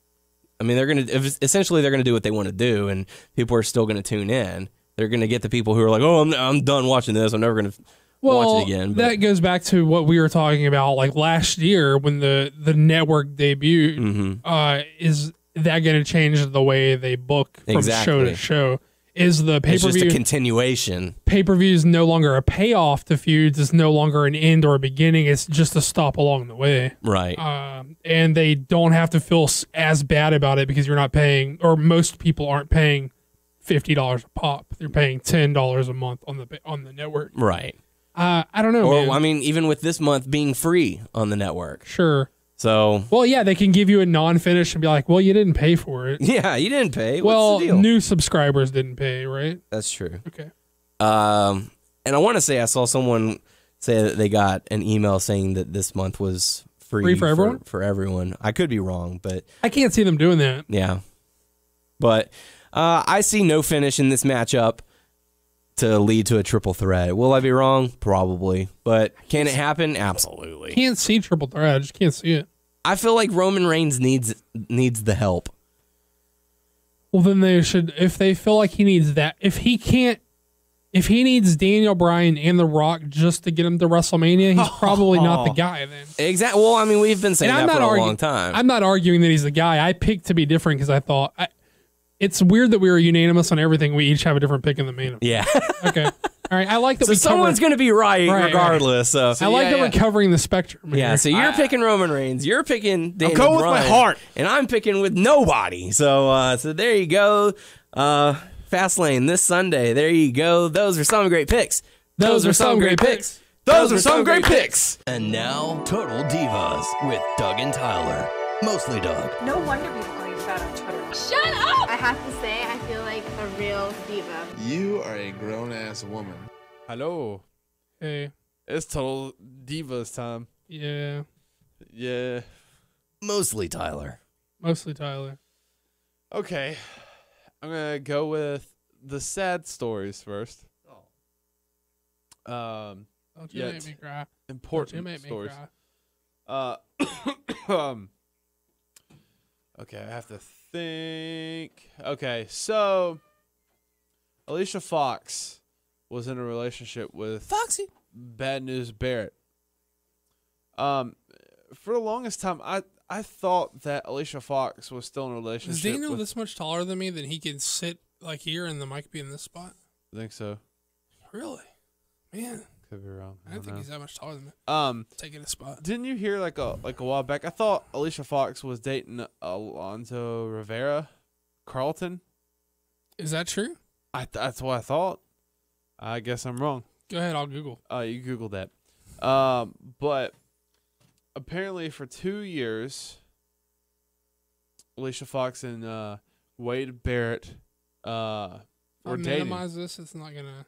I mean, they're gonna do what they want to do, and people are still gonna tune in. They're gonna get the people who are like, "Oh, I'm done watching this. I'm never gonna watch it again." But that goes back to what we were talking about, like last year when the network debuted. Mm-hmm. Is that going to change the way they book from show to show? Is the pay-per-view it's just a continuation? Pay-per-view is no longer a payoff to feuds. It's no longer an end or a beginning. It's just a stop along the way. Right. And they don't have to feel as bad about it because you're not paying, or most people aren't paying $50 a pop. They're paying $10 a month on the network. Right. I don't know. Or, man. I mean, even with this month being free on the network. Sure. So. Well, yeah, they can give you a non-finish and be like, well, you didn't pay for it. Yeah, you didn't pay. Well, what's the deal? New subscribers didn't pay, right? That's true. Okay. And I want to say I saw someone say that they got an email saying that this month was free for everyone? For everyone. I could be wrong, but. I can't see them doing that. Yeah. But I see no finish in this matchup to lead to a triple threat. Will I be wrong? Probably. But can it happen? Absolutely. Can't see triple threat. I just can't see it. I feel like Roman Reigns needs the help. Well, then they should, if they feel like he needs that, if he needs Daniel Bryan and The Rock just to get him to WrestleMania, he's probably not the guy then. Exactly. Well, I mean, we've been saying that for a long time. I'm not arguing that he's the guy. I picked to be different because I thought, it's weird that we were unanimous on everything. We each have a different pick in the main event. Yeah. Okay. All right. I like that. So someone's going to be right regardless. Right. So I like that we're covering the spectrum. Yeah. Here. So you're picking Roman Reigns. You're picking Daniel Bryan. With my heart, and I'm picking with nobody. So there you go. Fastlane this Sunday. There you go. Those are some great picks. Those are some great picks. Those are some great picks. And now, Total Divas with Doug and Tyler. Mostly Doug. No wonder people call you fat on Twitter. Shut up! I have to say, I feel like a real diva. You are a grown-ass woman. Hello. Hey. It's Total Divas time. Yeah. Yeah. Mostly Tyler. Mostly Tyler. Okay. I'm going to go with the sad stories first. Don't you make me cry. Important Don't you make stories. Me cry. Okay, I have to think. Okay, so Alicia Fox was in a relationship with Foxy Bad News Barrett. For the longest time, I thought that Alicia Fox was still in a relationship. Is Daniel this much taller than me that he can sit like here and the mic be in this spot? I think so. Really? Man. Could be wrong. I don't think he's that much taller than me. Taking a spot. Didn't you hear like a while back? I thought Alicia Fox was dating Alonzo Rivera, Carlton. Is that true? That's what I thought. I guess I'm wrong. Go ahead, I'll Google. You Google that. But apparently for 2 years, Alicia Fox and Wade Barrett were I'll dating. minimize this. It's not going to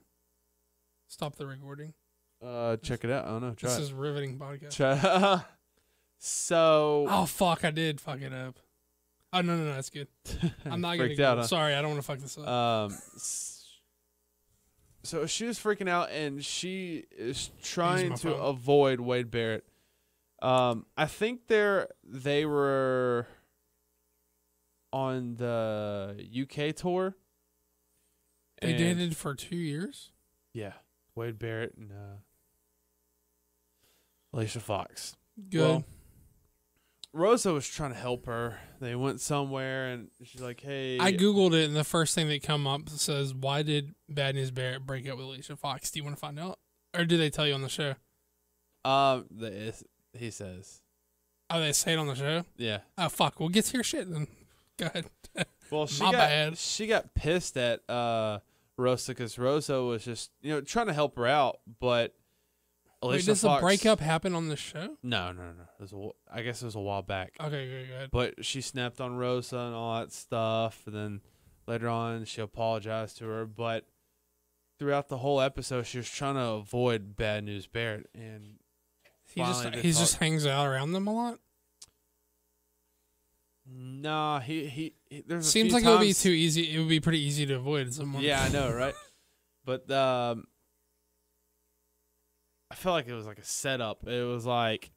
stop the recording. Check it out. I don't know. Try This it. is riveting podcast. Try. So. Oh, fuck. I did fuck it up. Oh, no, that's good. I'm not going to Freaked out, huh? Sorry, I don't want to fuck this up. So she was freaking out, and she is my trying to phone. avoid Wade Barrett. I think they were on the UK tour. They and- dated for 2 years? Yeah, Wade Barrett and Alicia Fox. Good. Well, Rosa was trying to help her. They went somewhere, and she's like, "Hey." I Googled it, and the first thing that come up says, why did Bad News Barrett break up with Alicia Fox? Do you want to find out? Or do they tell you on the show? He says, Oh, they say it on the show? "Yeah." Oh, fuck. Well, get to your shit then. Go ahead. Well, she My got bad. she got pissed at Rosa because Rosa was just trying to help her out, but Wait, Alicia does the Fox, breakup happen on the show? No. I guess it was a while back. Okay, go ahead. But she snapped on Rosa and all that stuff, and then later on she apologized to her. But throughout the whole episode, she was trying to avoid Bad News Barrett, and He finally just hangs out around them a lot? Nah, he there's a Seems few like it would be times- too easy. It would be pretty easy to avoid someone. Yeah, I know, right? But I felt like it was like a setup. It was like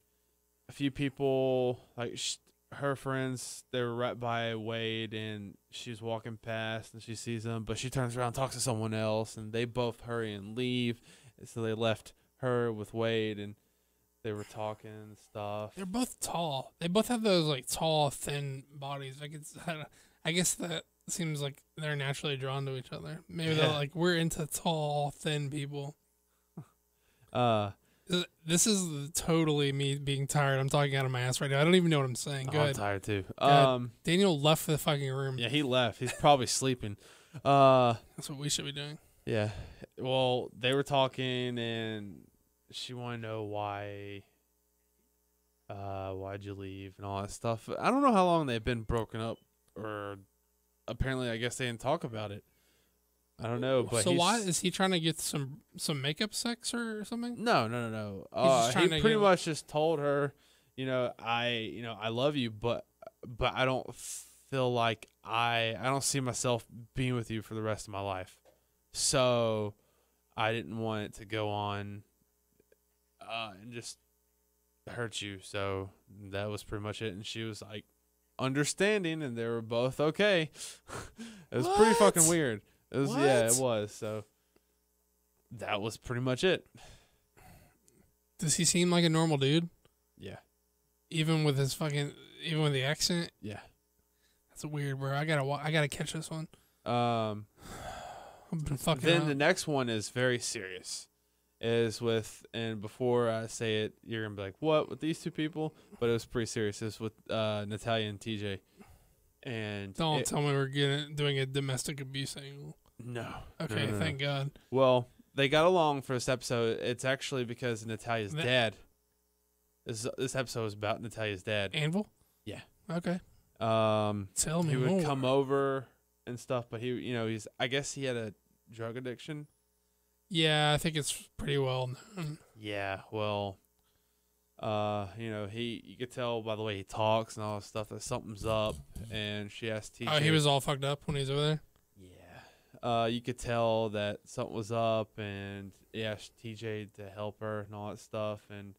a few people, like her friends, they were right by Wade, and she's walking past, and she sees them, but she turns around and talks to someone else, and they both hurry and leave. And so they left her with Wade, and they were talking and stuff. They're both tall. They both have those like tall, thin bodies. I guess that seems like they're naturally drawn to each other. Maybe they're like, we're into tall, thin people. This is totally me being tired. I'm talking out of my ass right now. I don't even know what I'm saying. Go I'm ahead. tired too. Daniel left the fucking room. Yeah, he left. He's probably sleeping. That's what we should be doing. Yeah. Well, they were talking, and she wanted to know why'd you leave and all that stuff. I don't know how long they've been broken up, or apparently I guess they didn't talk about it. I don't know, but So why is he trying to get some makeup sex or something? No. just trying He to pretty get- much just told her, I love you, but I don't feel like I don't see myself being with you for the rest of my life. So I didn't want it to go on and just hurt you. So that was pretty much it. And she was like understanding, and they were both okay. It was pretty fucking weird. It was it was. So that was pretty much it. Does he seem like a normal dude? Yeah. Even with the accent? Yeah. That's weird, bro. I gotta catch this one. I've been fucking Then up. the next one is very serious. And before I say it, you're gonna be like, "What?" with these two people? But it was pretty serious. It's with Natalia and TJ. And Don't tell me we're doing a domestic abuse angle. No. Okay, No. thank God. Well, they got along for this episode. It's actually because Natalia's dad. This episode is about Natalia's dad. Anvil? Yeah. Okay. Tell me he would more. come over and stuff, but he's I guess he had a drug addiction. Yeah, I think it's pretty well known. Yeah, well, you could tell by the way he talks and all that stuff that something's up. And she asked TJ. Oh, he was all fucked up when he was over there? Yeah. You could tell that something was up, and he asked TJ to help her and all that stuff. And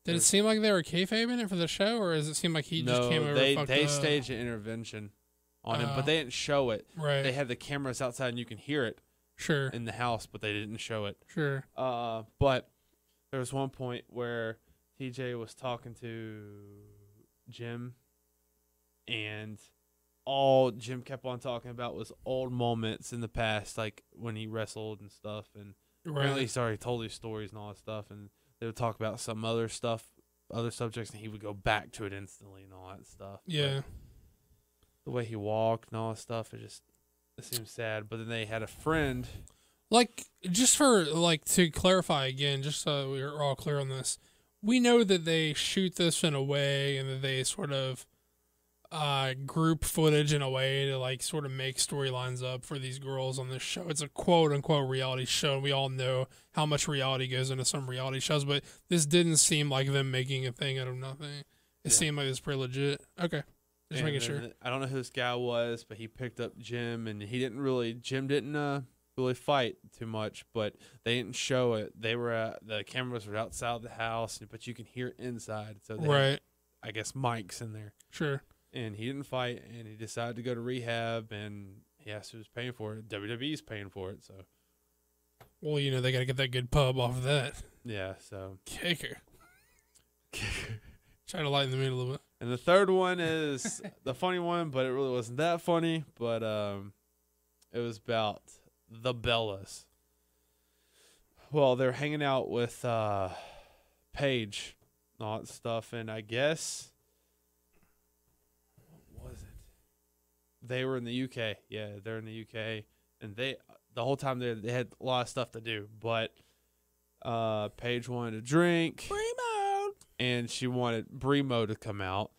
Did it seem like they were kayfabing it for the show, or does it seem like he just came over and fucked they up? staged an intervention on him, but they didn't show it. Right. They had the cameras outside, and you can hear it. Sure. In the house, but they didn't show it. Sure. But there was one point where TJ was talking to Jim, and all Jim kept on talking about was old moments in the past, like when he wrestled and stuff. And apparently he's already told these stories and all that stuff. And they would talk about some other stuff, other subjects, and he would go back to it instantly and all that stuff. Yeah. But the way he walked and all that stuff, it seems sad. But then they had a friend Like, just for, like, to clarify again, just so we're all clear on this, we know that they shoot this in a way and that they sort of group footage in a way to, like, sort of make storylines up for these girls on this show. It's a quote-unquote reality show, and we all know how much reality goes into some reality shows, but this didn't seem like them making a thing out of nothing. It seemed like it was pretty legit. Okay. Just making sure. I don't know who this guy was, but he picked up Jim, and Jim didn't really fight too much, but they didn't show it. The cameras were outside the house, but you can hear inside. So they had, I guess, mics in there. Sure. And he didn't fight, and he decided to go to rehab, and he asked who's paying for it. WWE's paying for it, so. Well, you know, they got to get that good pub off of that. Yeah, so. Kicker. Try to lighten the mood a little bit. And the third one is the funny one, but it really wasn't that funny. But it was about the Bellas. Well, they're hanging out with Paige and all that stuff, and I guess what was it? They were in the UK. Yeah, they're in the UK, and the whole time they had a lot of stuff to do. But Paige wanted a drink. And she wanted Bremo to come out.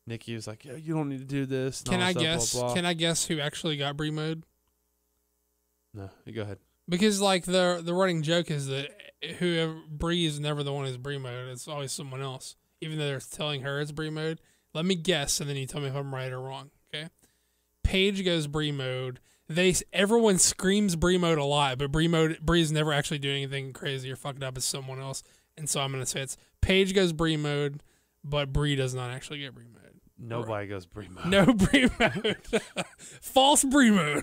Nikki was like, "Yeah, you don't need to do this." Can I guess? Blah, blah. Can I guess who actually got Bremo'd? No, you go ahead. Because like the running joke is that whoever Bree is never the one who's Bremo'd. It's always someone else, even though they're telling her it's Bremo'd. Let me guess, and then you tell me if I'm right or wrong. Okay. Paige goes Bremo'd. Everyone screams Bremo'd a lot, but Bree's never actually doing anything crazy or fucked up. It's someone else. And so I'm going to say it's Paige goes Bree mode, but Bree does not actually get Bree mode. Nobody goes Bree mode. No Bree mode. False Bree mode.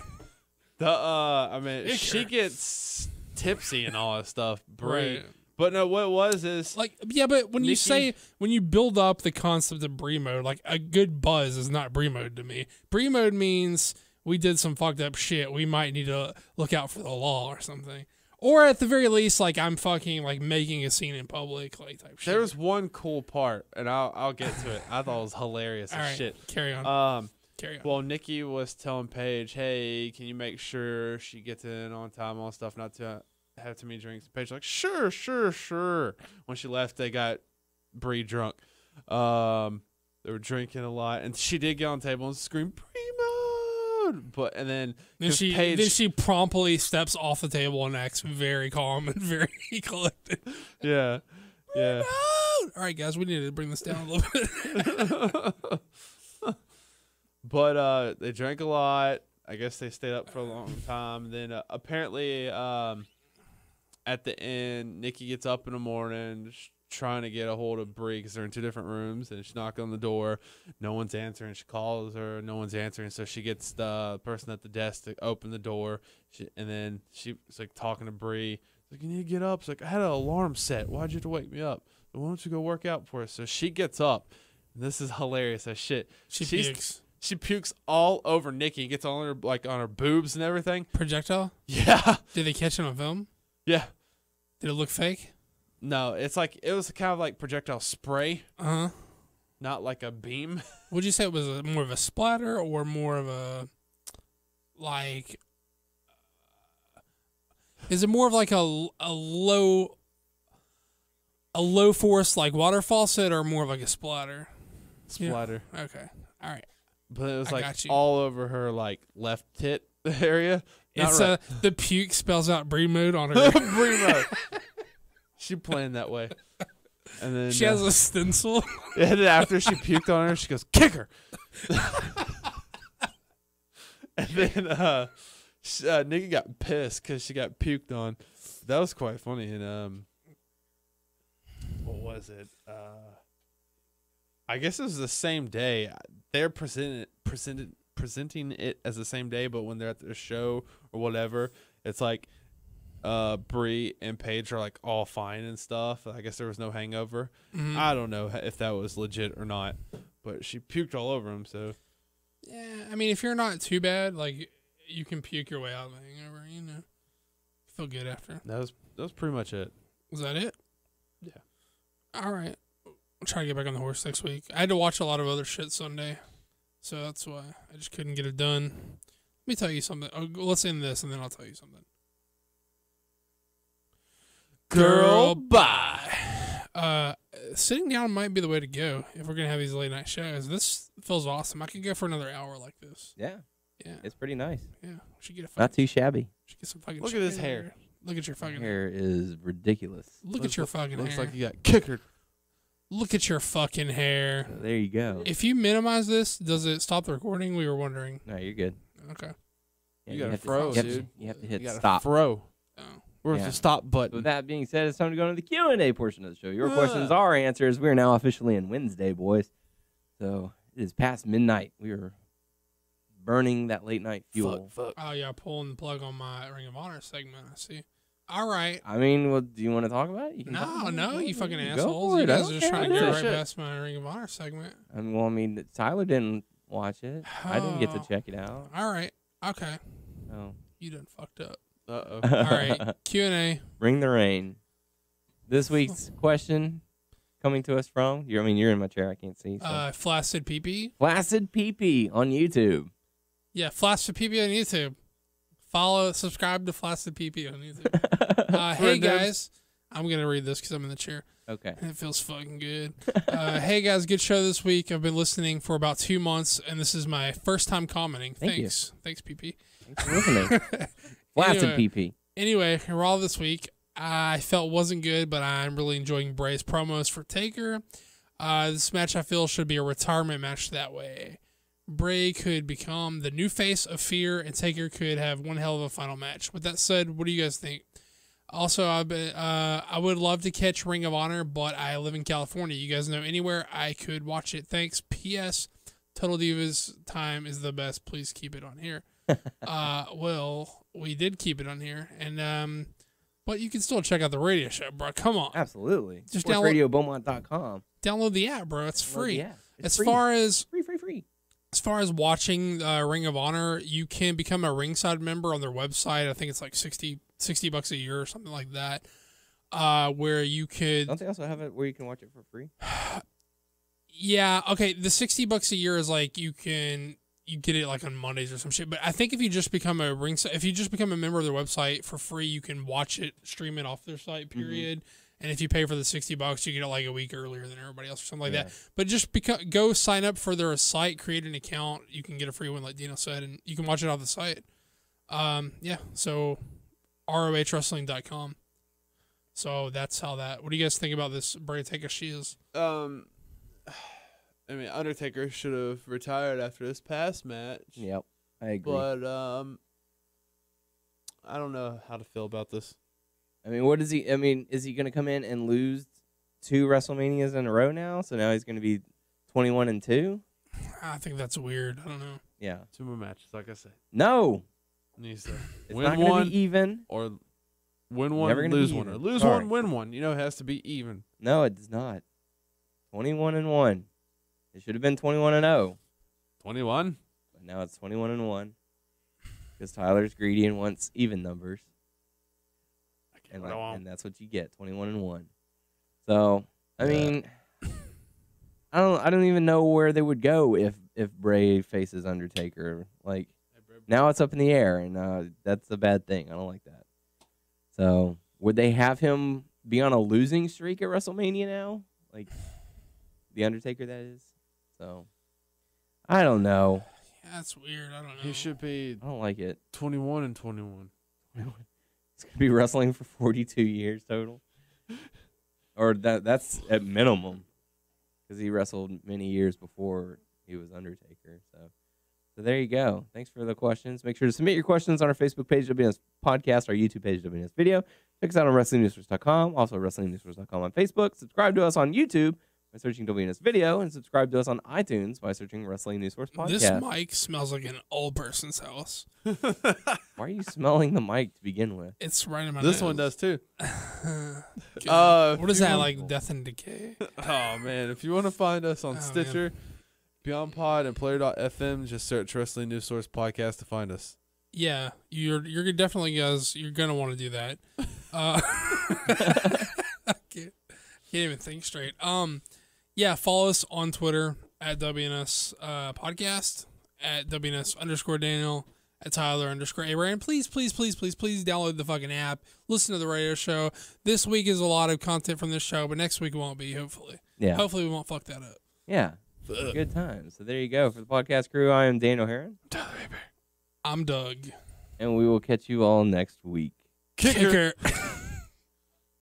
She gets tipsy and all that stuff, Bree. Right. But no, what it was is like, yeah, but when you build up the concept of Bree mode, like a good buzz is not Bree mode to me. Bree mode means we did some fucked up shit. We might need to look out for the law or something. Or at the very least, like I'm fucking like making a scene in public, like type shit. There was one cool part, and I'll get to it. I thought it was hilarious as shit. Carry on. Well, Nikki was telling Paige, "Hey, can you make sure she gets in on time, all stuff, not to have too many drinks?" And Paige was like, "Sure." When she left, they got Bree drunk. They were drinking a lot, and she did get on the table and scream, "Primo!" Then she promptly steps off the table and acts very calm and very collected. Yeah. All right, guys, we need to bring this down a little bit. But they drank a lot. I guess they stayed up for a long time. Then apparently at the end, Nikki gets up in the morning trying to get a hold of Bree because they're in two different rooms, and she knocks on the door. No one's answering. She calls her. No one's answering. So she gets the person at the desk to open the door, and then she's like talking to Bree. Like, "You need to get up." It's like, "I had an alarm set. Why'd you have to wake me up? Why don't you go work out for us?" So she gets up. And this is hilarious as shit. She pukes all over Nikki and gets all on her, like, on her boobs and everything. Projectile? Yeah. Did they catch it on film? Yeah. Did it look fake? No, it was kind of like projectile spray. Uh-huh. Not like a beam. Would you say it was more of a splatter or more of a, like, is it more of like a low force like water faucet or more of like a splatter? Splatter. Yeah. Okay. All right. But it was like all over her like left tit area. It's the puke spells out Bree mode on her. Bree mode. She planned that way. And then she has a stencil. And then after she puked on her, she goes, "Kick her." And then Nikki got pissed because she got puked on. That was quite funny. And what was it? I guess it was the same day. They're presenting it as the same day, but when they're at the show or whatever, it's like Bree and Paige are like all fine and stuff. I guess there was no hangover. Mm-hmm. I don't know if that was legit or not, but she puked all over him. So yeah, I mean, if you're not too bad, like you can puke your way out of the hangover. You know, feel good after. That was pretty much it. Was that it? Yeah. All right. I'll try to get back on the horse next week. I had to watch a lot of other shit Sunday, so that's why I just couldn't get it done. Let me tell you something. Let's end this, and then I'll tell you something. girl, bye. Sitting down might be the way to go if we're gonna have these late night shows. This feels awesome. I could go for another hour like this. Yeah. Yeah. It's pretty nice. Yeah. We should get a Not too shabby. Should get some fucking. Look at his hair. Look at your fucking hair. Is ridiculous. Look at your fucking hair. Looks like you got kickered. Look at your fucking hair. So there you go. If you minimize this, does it stop the recording? We were wondering. No, you're good. Okay. Yeah, you got to have to- fro, you have dude. You have to hit You gotta stop. Fro. Oh. Where's Yeah. the stop button? With that being said, it's time to go into the Q&A portion of the show. Your questions are answers. We are now officially in Wednesday, boys. So it is past midnight. We are burning that late night fuel. Fuck. Oh yeah, pulling the plug on my Ring of Honor segment. I see. All right. I mean, well, do you want to talk about it? You can talk No, about no, it. you fucking Go assholes. for You it. I guys don't are just care. trying to I get don't right care. past my Ring of Honor segment. I mean, Tyler didn't watch it. I didn't get to Oh. check it out. All right. Okay. Oh. You done fucked up. Uh-oh. All right. Q&A. Bring the rain. This week's question coming to us from, you're in my chair. I can't see. So. Flaccid PP. Flaccid PP on YouTube. Yeah, Flaccid PP on YouTube. Follow, subscribe to Flaccid PP on YouTube. Hey guys, I'm gonna read this because I'm in the chair. Okay. It feels fucking good. Hey guys, good show this week. I've been listening for about 2 months, and this is my first time commenting. Thank you. Thanks, PP. Thanks for listening. Flaccid PP. Anyway, Raw this week I felt wasn't good, but I'm really enjoying Bray's promos for Taker. This match I feel should be a retirement match that way. Bray could become the new face of Fear, and Taker could have one hell of a final match. With that said, what do you guys think? Also, I would love to catch Ring of Honor, but I live in California. You guys know anywhere I could watch it. Thanks. P.S. Total Divas time is the best. Please keep it on here. Well, we did keep it on here, and but you can still check out the radio show, bro. Come on. Absolutely. Just SportsRadioBeaumont.com. Download the app, bro. It's free. It's As far as free. As far as watching Ring of Honor, you can become a ringside member on their website. I think it's like $60 a year or something like that. Where you could. Don't they also have it where you can watch it for free? Yeah. Okay. The $60 a year is like you get it like on Mondays or some shit. But I think if you just become a member of their website for free, you can watch it, stream it off their site. Period. Mm-hmm. And if you pay for the $60, you get it like a week earlier than everybody else or something like that. But just go sign up for their site, create an account. You can get a free one, like Dino said, and you can watch it off the site. Yeah. So ROHWrestling.com. So that's how that. What do you guys think about this Bray Taker Shields? I mean, Undertaker should have retired after this past match. Yep, I agree. But I don't know how to feel about this. I mean, what is he? I mean, is he going to come in and lose 2 WrestleManias in a row now? So now he's going to be 21-2. I think that's weird. I don't know. Yeah, 2 more matches, like I said. no, Needs to it's win not going one to be even. or win one, Never gonna lose be one, or even. lose Sorry. one, win one. You know, it has to be even. No, it does not. 21-1. It should have been 21-0. 21. But now it's 21-1 because Tyler's greedy and wants even numbers. And that's what you get, 21-1. So, I mean, I don't even know where they would go if Bray faces Undertaker. Like, now it's up in the air, and that's a bad thing. I don't like that. So, would they have him be on a losing streak at WrestleMania now? Like, the Undertaker, that is. So, I don't know. Yeah, that's weird. I don't know. He should be I don't like it. 21-21. It's going to be wrestling for 42 years total. Or that's at minimum. Because he wrestled many years before he was Undertaker. So there you go. Thanks for the questions. Make sure to submit your questions on our Facebook page, WNS Podcast, our YouTube page, WNS Video. Check us out on WrestlingNewsSource.com. Also, WrestlingNewsSource.com on Facebook. Subscribe to us on YouTube by searching WNS Video, and subscribe to us on iTunes by searching Wrestling News Source Podcast. This mic smells like an old person's house. Why are you smelling the mic to begin with? It's right in my This nose. one does too. What is that, like Death and Decay? Oh, man. If you want to find us on Stitcher, Beyond Pod, and Player.fm, just search Wrestling News Source Podcast to find us. Yeah, you're definitely, guys, you're going to want to do that. I can't even think straight. Yeah, follow us on Twitter at WNS Podcast, at WNS_Daniel, at Tyler_Abraham. And please download the fucking app. Listen to the radio show. This week is a lot of content from this show, but next week it won't be, hopefully. Yeah. Hopefully we won't fuck that up. Yeah. Good times. So there you go. For the podcast crew, I am Daniel Heron. I'm Doug. And we will catch you all next week. Kicker.